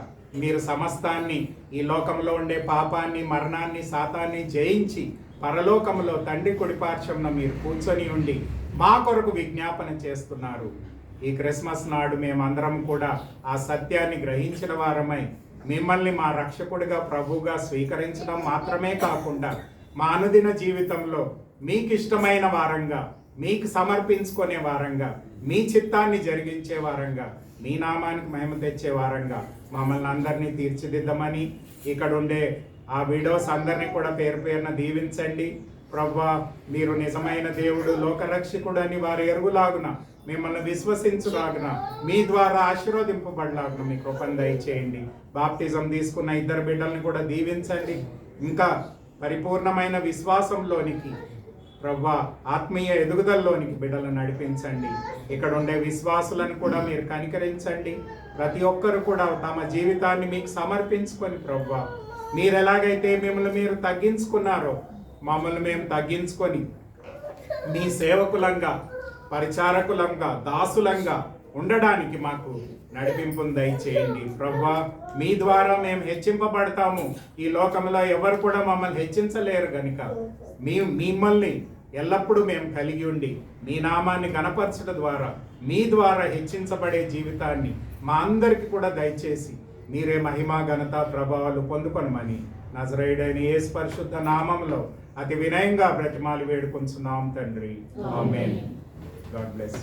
మీరు సమస్తాన్ని, ఈ లోకంలో ఉండే పాపాన్ని, మరణాన్ని, శాతాన్ని జయించి పరలోకంలో తండ్రి కుడిపార్శ్వంలో మీరు కూర్చొని ఉండి మా కొరకు విజ్ఞాపన చేస్తున్నారు. ఈ క్రిస్మస్ నాడు మేమందరం కూడా ఆ సత్యాన్ని గ్రహించిన వారమై మిమ్మల్ని మా రక్షకుడిగా, ప్రభువుగా స్వీకరించడం మాత్రమే కాకుండా మా అనుదిన జీవితంలో మీకు ఇష్టమైన వారంగా, మీకు సమర్పించుకునే వారంగా, మీ చిత్తాన్ని జరిగించే వారంగా, మీ నామానికి మహిమ తెచ్చే వారంగా మమ్మల్ని అందరినీ తీర్చిదిద్దమని, ఇక్కడ ఉండే ఆ వీడియోస్ అందరినీ కూడా పేరు పేరున దీవించండి. ప్రవ్వా మీరు నిజమైన దేవుడు లోకరక్షకుడు అని వారు ఎరుగులాగున మిమ్మల్ని విశ్వసించులాగున మీ ద్వారా ఆశీర్వదింపబడలాగున మీ కృపను దయచేయండి. బాప్టిజం తీసుకున్న 2 బిడ్డల్ని కూడా దీవించండి. ఇంకా పరిపూర్ణమైన విశ్వాసంలోనికి ప్రవ్వా ఆత్మీయ ఎదుగుదలలోనికి బిడ్డలను నడిపించండి. ఇక్కడ ఉండే విశ్వాసులను కూడా మీరు కనికరించండి. ప్రతి ఒక్కరు కూడా తమ జీవితాన్ని మీకు సమర్పించుకొని ప్రవ్వా మీరు ఎలాగైతే మిమ్మల్ని మీరు తగ్గించుకున్నారో మమ్మల్ని మేము తగ్గించుకొని మీ సేవకులంగా, పరిచారకులంగా, దాసులంగా ఉండడానికి మాకు నడిపింపును దయచేయండి. ప్రవ్వా మీ ద్వారా మేము హెచ్చింపబడతాము. ఈ లోకంలో ఎవరు కూడా మమ్మల్ని హెచ్చించలేరు గనుక మిమ్మల్ని ఎల్లప్పుడూ మేము కలిగి ఉండి మీ నామాన్ని కనపరచడం ద్వారా మీ ద్వారా హెచ్చించబడే జీవితాన్ని మా అందరికీ కూడా దయచేసి మీరే మహిమా ఘనత ప్రభావాలు పొందుకొనమని నజరేయుడైన యేసు పరిశుద్ధ నామంలో అతి వినయంగా బ్రతిమాలి వేడుకొంచున్నాం తండ్రి. ఆమేన్. God bless.